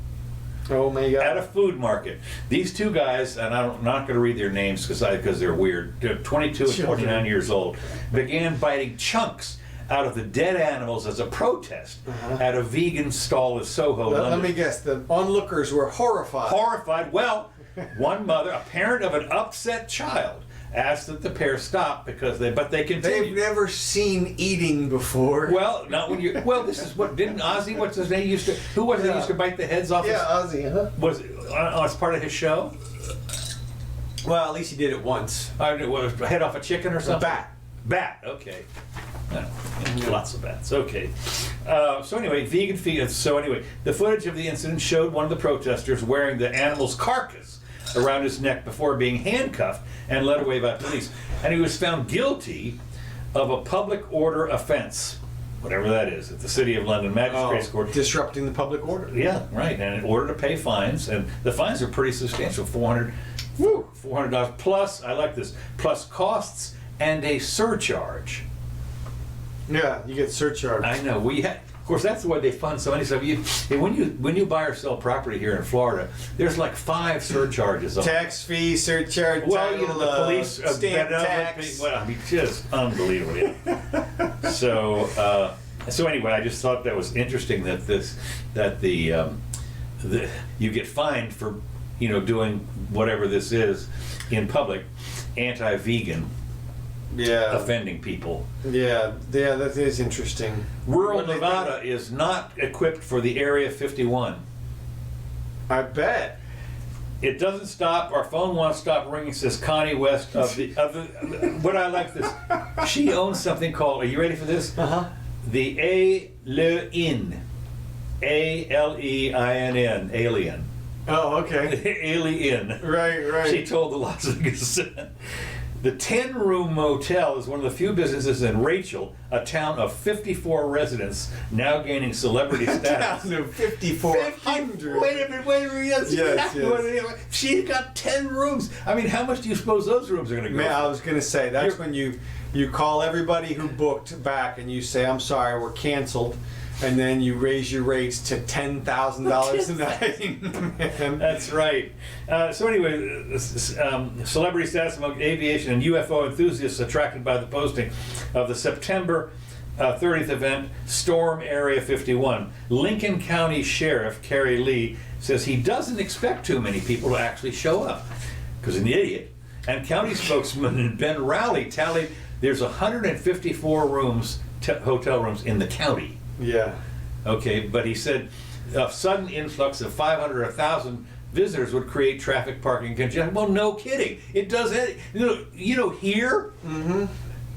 Oh my at God. a food market. These two guys, and I'm not going to read their names because they're weird, they're 22 and Children. 49 years old, began biting chunks out of the dead animals as a protest at a vegan stall in Soho, Let London. me guess. The onlookers were horrified. Horrified. Well, one mother, a parent of an upset child, asked that the pair stop because they They've continued. never seen eating before. Well, not when you. Well, this is what didn't Ozzy? What's his name? Used to. Who was it? Yeah. Used to bite the heads off. Yeah, Ozzy, huh? Was it as part of his show? Well, at least he did it once. Was head off a chicken or something? bat. Bat. Okay. Lots of bats. Okay. So anyway, vegan feed. So anyway, the footage of the incident showed one of the protesters wearing the animal's carcass around his neck before being handcuffed and led away by police. And he was found guilty of a public order offense, whatever that is, at the City of London Magistrates Court. Disrupting the public order. Yeah, right. And in order to pay fines, and the fines are pretty substantial, $400 plus. I like this. Plus costs and a surcharge. Yeah, you get surcharged. I know. Of course, that's the way they fund so many stuff. When you buy or sell property here in Florida, there's like 5 surcharges on it. Tax fee, surcharge, Well, title, the police stamp benevolent tax. Well, I mean, just unbelievable. Yeah. So anyway, I just thought that was interesting that you get fined for doing whatever this is in public, anti-vegan, Yeah, offending people. yeah, that is interesting. Rural What do they Nevada is not equipped for the Area 51. I bet. It doesn't stop. Our phone won't stop ringing, says Connie West of the. What I like this. She owns something called. Are you ready for this? The Alein. Aleinn. Alien. Oh, okay. Alien. Right. She told the Las Vegas. The 10-room motel is one of the few businesses in Rachel, a town of 54 residents, now gaining celebrity status. Down to 5,400. Wait a minute. Yes, Yes, exactly what it is. She's got 10 rooms. I mean, how much do you suppose those rooms are going to go Man, I for? was gonna say that's when you call everybody who booked back and you say, "I'm sorry, we're canceled," and then you raise your rates to $10,000 a night. Man. That's right. So anyway, celebrity status among aviation and UFO enthusiasts attracted by the posting of the September 30th event, Storm Area 51. Lincoln County Sheriff Kerry Lee says he doesn't expect too many people to actually show up, because an idiot. And county spokesman Ben Rowley tallied there's 154 rooms, hotel rooms in the county. Yeah. Okay, but he said a sudden influx of 500 or 1,000 visitors would create traffic, parking congestion. Well, no kidding. It does. Here,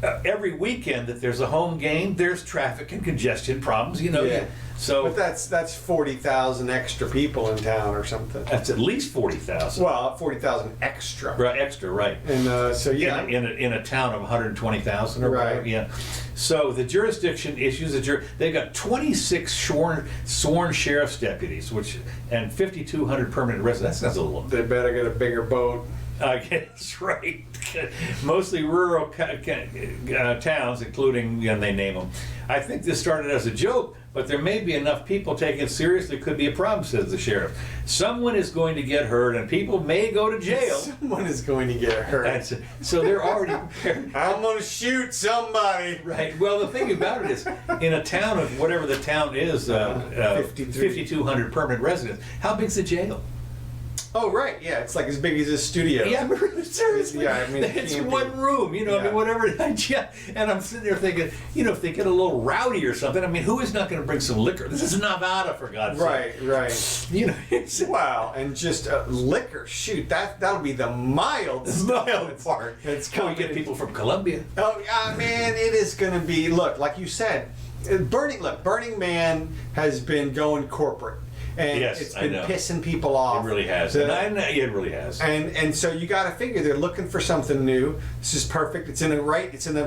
every weekend that there's a home game, there's traffic and congestion problems, you know. Yeah. So But that's 40,000 extra people in town or something. that's at least 40,000. Well, 40,000 extra. Right, extra, right. And so yeah. In a town of 120,000 or Right. whatever, yeah. So the jurisdiction issues they've got 26 sworn sheriff's deputies, and 5,200 permanent residents. That's a little. They better get a bigger boat. I guess right. Mostly rural towns, including, and they name them. I think this started as a joke, but there may be enough people taking it seriously. Could be a problem, says the sheriff. Someone is going to get hurt, and people may go to jail. Someone is going to get hurt. So they're already prepared. I'm going to shoot somebody. Right. Well, the thing about it is, in a town of whatever the town is, 5,200 permanent residents, how big's the jail? Oh, right, yeah, it's like as big as this studio. Yeah, seriously. Yeah, I mean, it's one room, you know, I mean, whatever. Yeah. And I'm sitting there thinking, you know, if they get a little rowdy or something, I mean, who is not going to bring some liquor? This is Nevada, for God's sake. Right. You know, wow, and just liquor, shoot, that'll be the mild part. It's we get people from Colombia. Oh, yeah, man, it is going to be, look, like you said, Burning Man has been going corporate. And yes, it's been pissing people off. It really has. It really has. And so you got to figure they're looking for something new. This is perfect. It's in the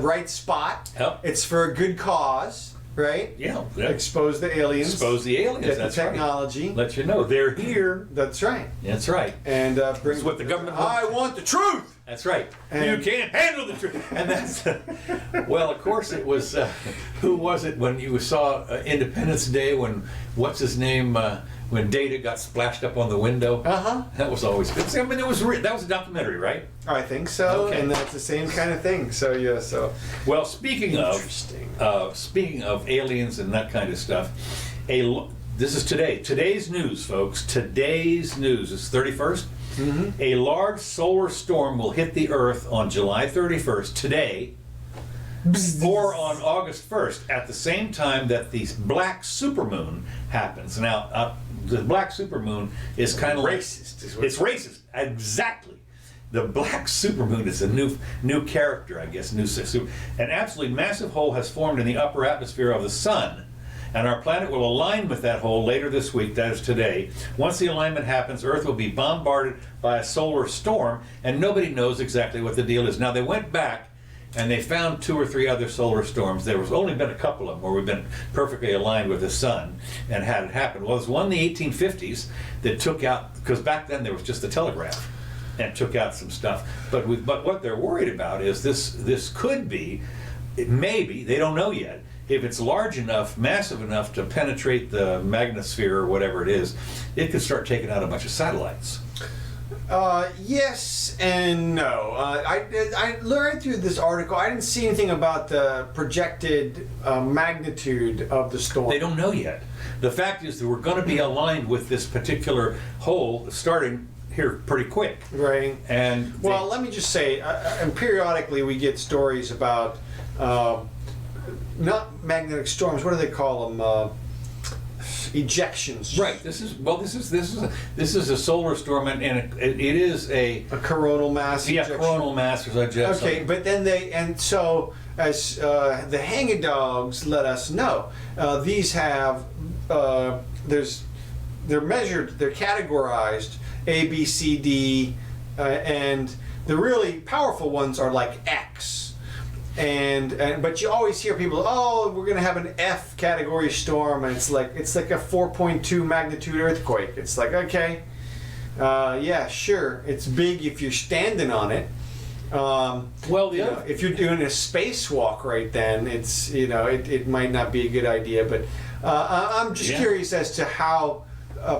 right spot. Yep. It's for a good cause, right? Yeah. Expose the aliens. Expose the aliens. Get that's the technology. Right. Let you know they're here. That's right. That's right. And bring what the government wants. I want the truth. That's right. And you can't handle the truth. And that's, well, of course it was, who was it when you saw Independence Day when, what's his name, when Data got splashed up on the window? Uh-huh. That was always good. I mean, that was a documentary, right? I think so. Okay. And that's the same kind of thing. So, yeah, so. Well, speaking of aliens and that kind of stuff, this is today's news, folks. Today's news is 31st. Mm-hmm. A large solar storm will hit the Earth on July 31st, today, or on August 1st, at the same time that the black supermoon happens. Now, the black supermoon is kind of racist. It's racist, exactly. The black supermoon is a new character, I guess. An absolutely massive hole has formed in the upper atmosphere of the sun. And our planet will align with that hole later this week, that is today. Once the alignment happens, Earth will be bombarded by a solar storm, and nobody knows exactly what the deal is. Now, they went back, and they found 2 or 3 other solar storms. There was only been a couple of them where we've been perfectly aligned with the sun and had it happen. Well, there's one in the 1850s that took out, because back then there was just the telegraph, and took out some stuff. But what they're worried about is this could be, maybe, they don't know yet, if it's large enough, massive enough to penetrate the magnetosphere or whatever it is, it could start taking out a bunch of satellites. Yes and no. I learned through this article, I didn't see anything about the projected magnitude of the storm. They don't know yet. The fact is that we're going to be aligned with this particular hole starting here pretty quick. Right. And well, let me just say, and periodically we get stories about not magnetic storms. What do they call them? Ejections. Right. This is a solar storm, and it is a coronal mass. Yeah, ejection. coronal mass or ejection. Okay, but then so as the hanging dogs let us know, these have they're measured, they're categorized A, B, C, D, and the really powerful ones are like X. But you always hear people, oh, we're gonna have an F category storm, and it's like a 4.2 magnitude earthquake. It's like, okay, yeah, sure, it's big if you're standing on it. If you're doing a spacewalk right then, it's it might not be a good idea. But I'm just curious as to how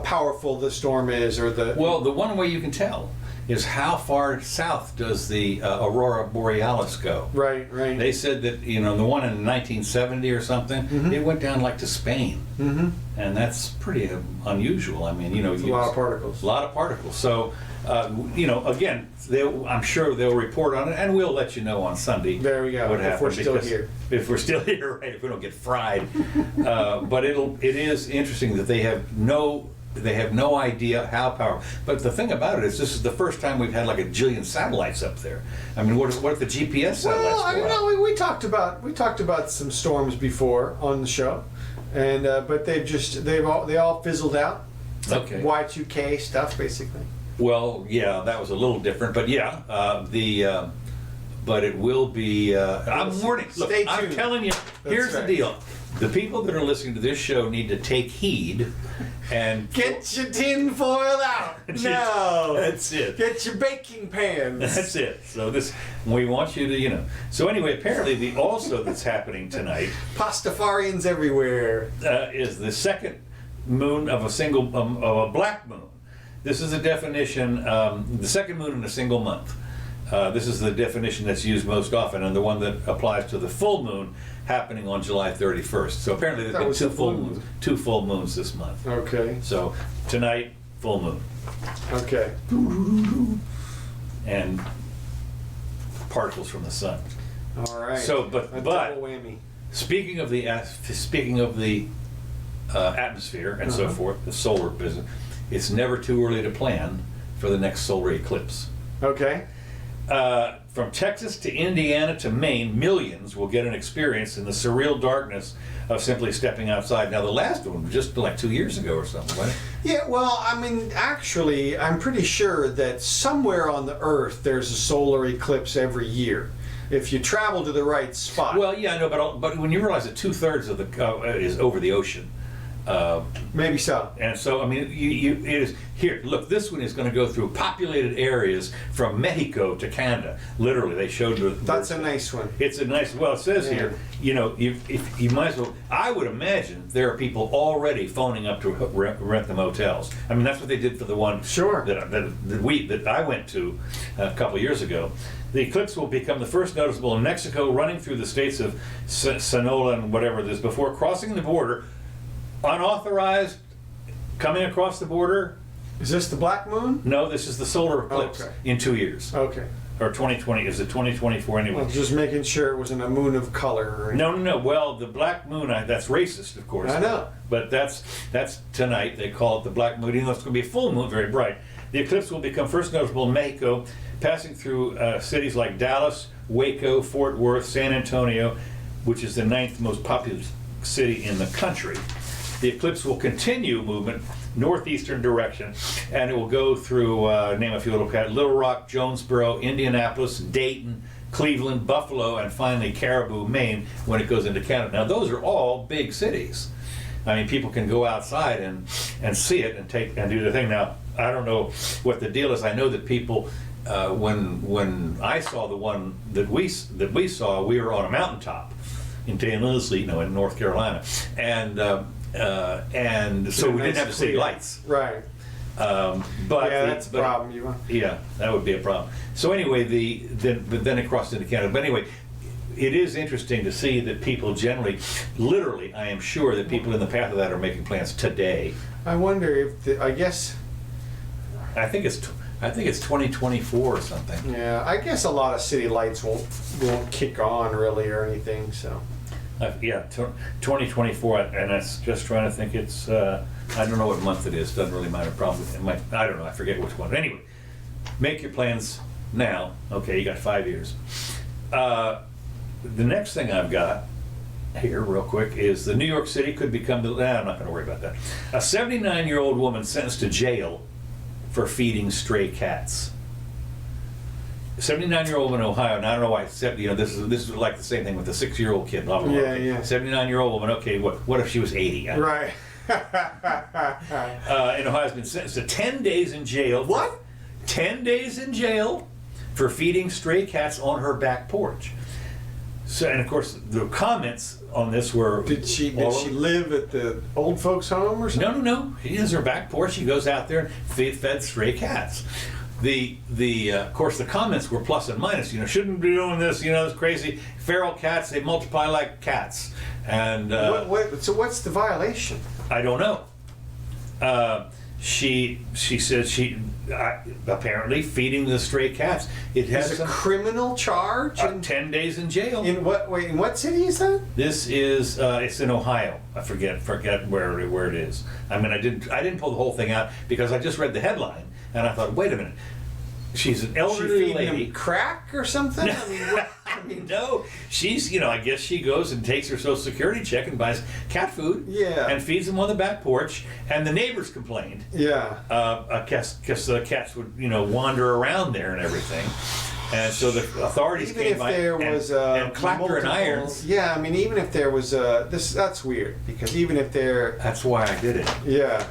powerful the storm is, or the one way you can tell is how far south does the Aurora Borealis go? Right. They said that, the one in 1970 or something, mm-hmm. it went down like to Spain. Mm-hmm. And that's pretty unusual. I mean, it's a lot of particles. A lot of particles. So, again, I'm sure they'll report on it, and we'll let you know on Sunday. There we go. What happened, if we're still here. If we're still here, right? If we don't get fried. But it is interesting that they have they have no idea how powerful. But the thing about it is, this is the first time we've had like a jillion satellites up there. I mean, what if the GPS satellites Well, I go out? know we talked about some storms before on the show, and but they all fizzled out. It's like Okay. Y2K stuff, basically. Well, yeah, that was a little different, but yeah, but it will be. I'm warning. Look, Stay I'm tuned. telling you. Here's right. the deal: the people that are listening to this show need to take heed and Get your tin foil out. No, That's it. Get your baking pans. That's it. So we want you to, So anyway, apparently also that's happening tonight Pastafarians everywhere. is the second moon of a black moon. This is a definition, the second moon in a single month. This is the definition that's used most often, and the one that applies to the full moon happening on July 31st. So apparently there's That been was a full moon. two full moons this month. Okay. So tonight, full moon. Okay. And particles from the sun. All right. So, A but double whammy. speaking of the atmosphere and so Uh-huh. forth, the solar business, it's never too early to plan for the next solar eclipse. Okay. From Texas to Indiana to Maine, millions will get an experience in the surreal darkness of simply stepping outside. Now, the last one was just like 2 years ago or something, wasn't it? Yeah, well, I mean, actually, I'm pretty sure that somewhere on the Earth there's a solar eclipse every year, if you travel to the right spot. Well, yeah, I know, but when you realize that 2/3 of the is over the ocean, Maybe so. and so I mean, it is here. Look, this one is going to go through populated areas from Mexico to Canada. Literally, they showed the. That's a nice one. It's a nice. Well, it says here, if you might as well. I would imagine there are people already phoning up to rent the motels. I mean, that's what they did for the one Sure. that I went to a couple of years ago. The eclipse will become the first noticeable in Mexico, running through the states of Sonora and whatever it is before crossing the border, unauthorized, coming across the border. Is this the black moon? No, this is the solar eclipse Okay. in 2 years. Okay. Or 2020, is it 2024 anyway? Well, just making sure it wasn't a moon of color. Or No. Well, the black moon, that's racist, of course. I know. But that's tonight. They call it the black moon, even though it's going to be a full moon, very bright. The eclipse will become first noticeable in Mexico, passing through cities like Dallas, Waco, Fort Worth, San Antonio, which is the 9th most populous city in the country. The eclipse will continue movement northeastern direction, and it will go through, name a few Little Rock, Jonesboro, Indianapolis, Dayton, Cleveland, Buffalo, and finally Caribou, Maine, when it goes into Canada. Now, those are all big cities. I mean, people can go outside and see it and do the thing. Now, I don't know what the deal is. I know that people, when I saw the one that we saw, we were on a mountaintop in Tennessee, in North Carolina, and so we didn't have the city lights. Right. But Yeah, that's a problem. Yeah, that would be a problem. So anyway, but then it crossed into Canada. But anyway, it is interesting to see that people generally, literally, I am sure that people in the path of that are making plans today. I wonder if I guess. I think it's 2024 or something. Yeah, I guess a lot of city lights won't kick on really or anything. So. Yeah, 2024, and I was just trying to think. It's I don't know what month it is. Doesn't really matter. Probably I don't know. I forget which one. Anyway, make your plans now. Okay, you got 5 years. The next thing I've got here, real quick, is the New York City could become the. I'm not going to worry about that. A 79-year-old woman sentenced to jail for feeding stray cats. A 79-year-old woman in Ohio, and I don't know why. This is like the same thing with the 6-year-old kid. Blah, blah, blah. Yeah. 79-year-old woman. Okay, what if she was 80? Right. In Ohio, has been sentenced to 10 days in jail. What? 10 days in jail for feeding stray cats on her back porch. So, and of course, the comments on this were. Did she live at the old folks' home or something? No. She has her back porch. She goes out there and fed stray cats. Of course, the comments were plus and minus. Shouldn't be doing this. It's crazy. Feral cats, they multiply like cats. And So what's the violation? I don't know. she said apparently feeding the stray cats. It has It's a criminal charge. 10 days in jail. In what city is that? This is it's in Ohio. I forget where it is. I mean, I didn't pull the whole thing out because I just read the headline and I thought, wait a minute, she's an elderly lady. Them crack or something? I mean, no, she's I guess she goes and takes her Social Security check and buys cat food. Yeah. And feeds them on the back porch. And the neighbors complained. Yeah. Because the cats would wander around there and everything. And so the authorities came by and clapped her in irons. Yeah, I mean, even if there was that's weird because even if there. That's why I did it. Yeah.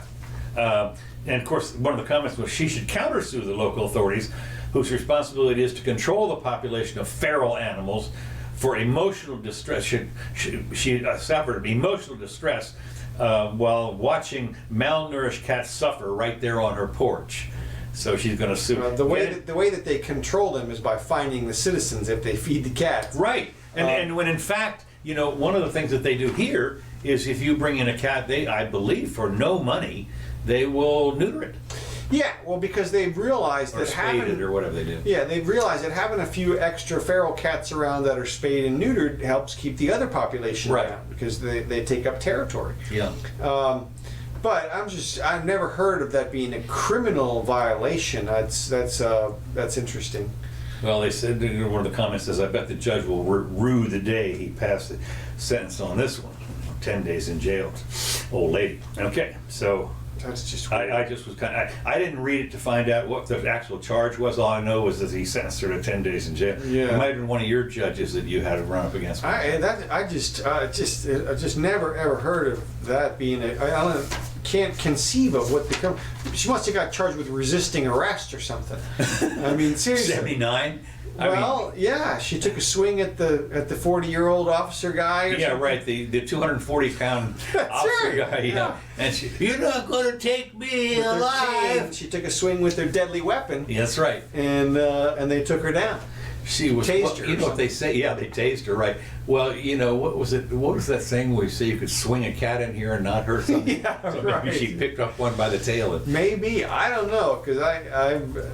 And of course, one of the comments was she should countersue the local authorities, whose responsibility it is to control the population of feral animals for emotional distress. She suffered emotional distress while watching malnourished cats suffer right there on her porch. So she's going to sue. The way that they control them is by finding the citizens if they feed the cats. Right, and when in fact, one of the things that they do here is if you bring in a cat, I believe for no money, they will neuter it. Yeah, well, because they've realized or that spayed it or whatever they do. Yeah, they've realized that having a few extra feral cats around that are spayed and neutered helps keep the other population down because they take up territory. Yeah. But I've never heard of that being a criminal violation. That's interesting. Well, they said, one of the comments says, I bet the judge will rue the day he passed the sentence on this one. 10 days in jail. Old lady. Okay, so that's just weird. I just was I didn't read it to find out what the actual charge was. All I know was that he sentenced her to 10 days in jail. Yeah. It might have been one of your judges that you had to run up against. I just never ever heard of that being can't conceive of what she must have got charged with resisting arrest or something. I mean, seriously. 79? Yeah, she took a swing at the 40-year-old officer guy. Yeah, something. Right. The 240-pound officer guy. Yeah. And you're not going to take me alive. She took a swing with their deadly weapon. Yeah, that's right. And they took her down. She was tased her. You know what they say? Yeah, they tased her, right? Well, what was it? What was that saying where you say you could swing a cat in here and not hurt something? Yeah, so right. Maybe she picked up one by the tail. And maybe, I don't know, because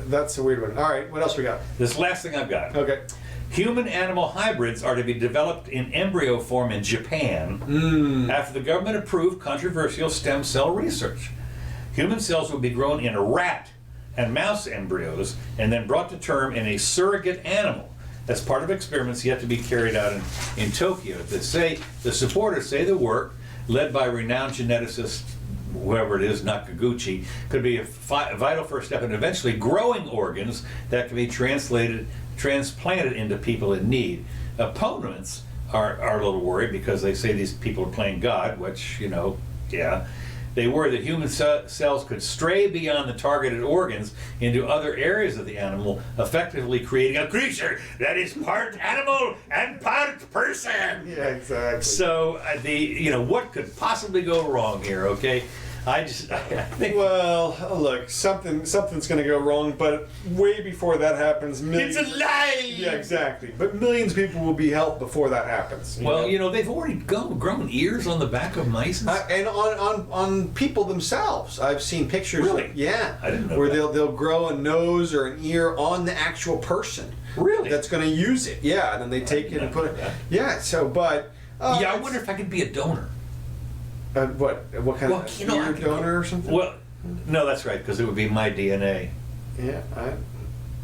that's a weird one. All right, what else we got? This last thing I've got. Okay. Human-animal hybrids are to be developed in embryo form in Japan after the government approved controversial stem cell research. Human cells will be grown in a rat and mouse embryos and then brought to term in a surrogate animal as part of experiments yet to be carried out in Tokyo. The supporters say the work, led by renowned geneticist whoever it is, Nakaguchi, could be a vital first step in eventually growing organs that can be transplanted into people in need. Opponents are a little worried because they say these people are playing God, which, yeah. They worry that human cells could stray beyond the targeted organs into other areas of the animal, effectively creating a creature that is part animal and part person. Yeah, exactly. So what could possibly go wrong here? Okay, I think. Well, look, something's going to go wrong, but way before that happens, millions. It's a lie. Yeah, exactly. But millions of people will be helped before that happens. Well, they've already grown ears on the back of mice and on people themselves. I've seen pictures. Really? Yeah. I didn't know where that. they'll grow a nose or an ear on the actual person. Really? That's going to use it. Yeah, and then they take it and put it. Yeah. So, but. I wonder if I could be a donor. What kind of ear donor or something? Well, no, that's right, because it would be my DNA. Yeah,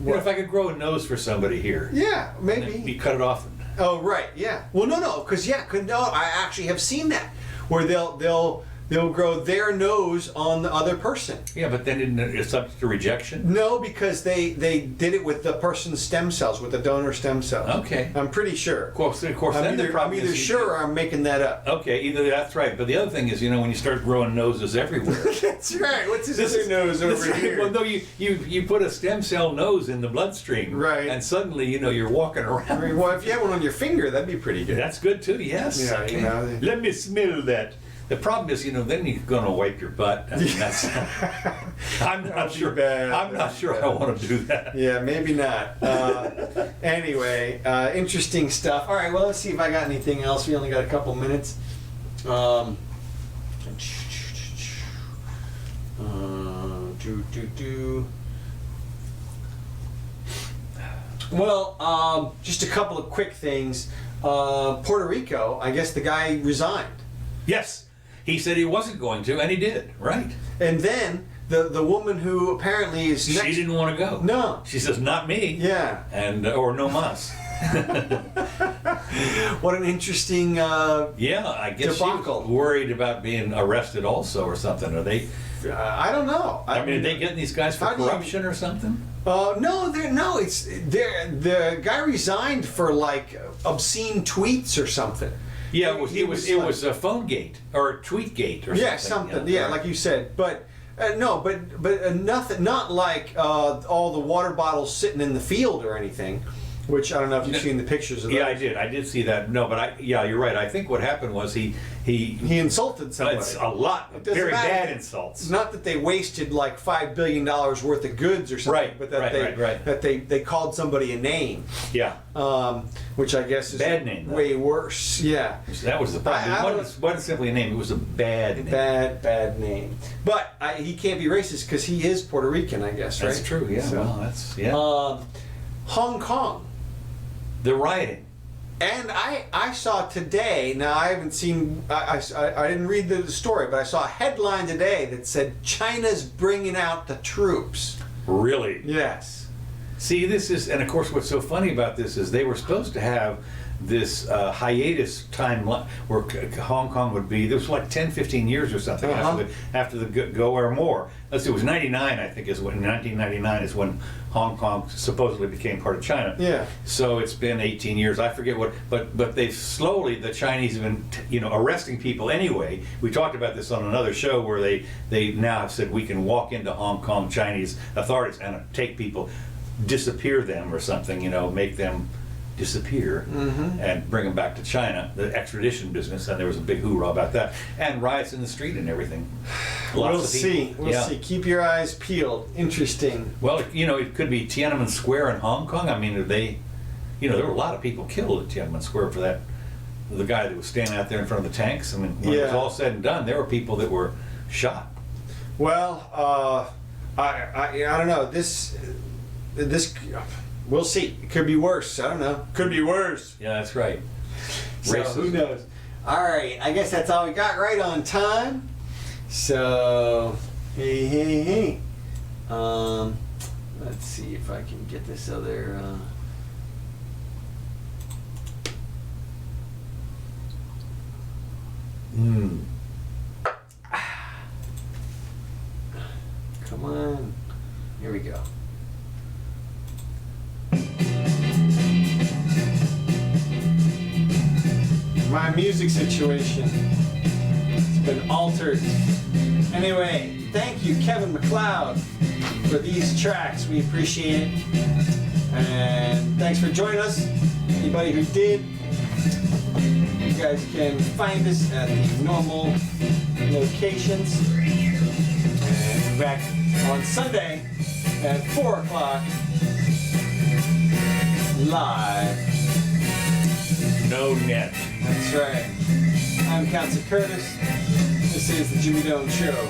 if I could grow a nose for somebody here. Yeah, maybe. You cut it off. Oh, right, yeah. Well, no, because I actually have seen that where they'll grow their nose on the other person. Yeah, but then it's subject to rejection? No, because they did it with the person's stem cells, with the donor stem cells. Okay. I'm pretty sure. Of course. I'm I'm either sure or I'm making that up. Okay, either that's right. But the other thing is, when you start growing noses everywhere. That's right. What's his other nose over here? Well, no, you put a stem cell nose in the bloodstream. Right. And suddenly, you're walking around. Well, if you had one on your finger, that'd be pretty good. That's good too, yes. Yeah, okay. Let me smell that. The problem is, then you're going to wipe your butt. I mean, I'm not sure. I'm not sure I want to do that. Yeah, maybe not. Anyway, interesting stuff. All right, well, let's see if I got anything else. We only got a couple minutes. Well, just a couple of quick things. Puerto Rico, I guess the guy resigned. Yes, he said he wasn't going to, and he did. Right. And then the woman who apparently is next... She didn't want to go. No. She says, not me. Yeah. And or no mas. What an interesting yeah, I guess debacle. She was worried about being arrested also or something. Are they? I don't know. I mean, are they getting these guys for corruption or something? No, the guy resigned for like obscene tweets or something. Yeah, it was a phone gate or a tweet gate or something. Yeah, something. Yeah, like you said, but. No, but nothing. Not like all the water bottles sitting in the field or anything. Which I don't know if you've seen the pictures of those. Yeah, I did. I did see that. No, but you're right. I think what happened was he insulted somebody. It's a lot. Very bad insults. It's not that they wasted like $5 billion worth of goods or something, right, but that they called somebody a name. Yeah. Which I guess is bad name. Way worse. Yeah. That was the problem. It wasn't simply a name. It was a bad name. Bad name. But he can't be racist because he is Puerto Rican, I guess. Right. That's true. Yeah. So, well, that's Hong Kong. The rioting. And I saw today, now I haven't seen, I didn't read the story, but I saw a headline today that said China's bringing out the troops. Really? Yes. See, this is, and of course what's so funny about this is they were supposed to have this hiatus time where Hong Kong would be, this was like 10, 15 years or something after the go or more. Let's see, it was 99, I think, 1999 is when Hong Kong supposedly became part of China. Yeah. So it's been 18 years, I forget what, but they've slowly, the Chinese have been, arresting people anyway. We talked about this on another show where they now have said we can walk into Hong Kong Chinese authorities and take people, disappear them or something, make them disappear and bring them back to China, the extradition business, and there was a big hoorah about that, and riots in the street and everything. We'll see. Keep your eyes peeled. Interesting. Well, it could be Tiananmen Square in Hong Kong. I mean, there were a lot of people killed at Tiananmen Square for that. The guy that was standing out there in front of the tanks. I mean, when it was all said and done, there were people that were shot. Well, I don't know. This. We'll see. It could be worse. I don't know. Could be worse. Yeah, that's right. So who knows? All right. I guess that's all we got right on time. So, hey. Let's see if I can get this other. Come on. Here we go. My music situation has been altered. Anyway, thank you, Kevin MacLeod, for these tracks. We appreciate it. And thanks for joining us. Anybody who did, you guys can find us at the normal locations. And we're back on Sunday at 4 o'clock live. No net. That's right. I'm Council Curtis. This is the Jimmy Doane Show.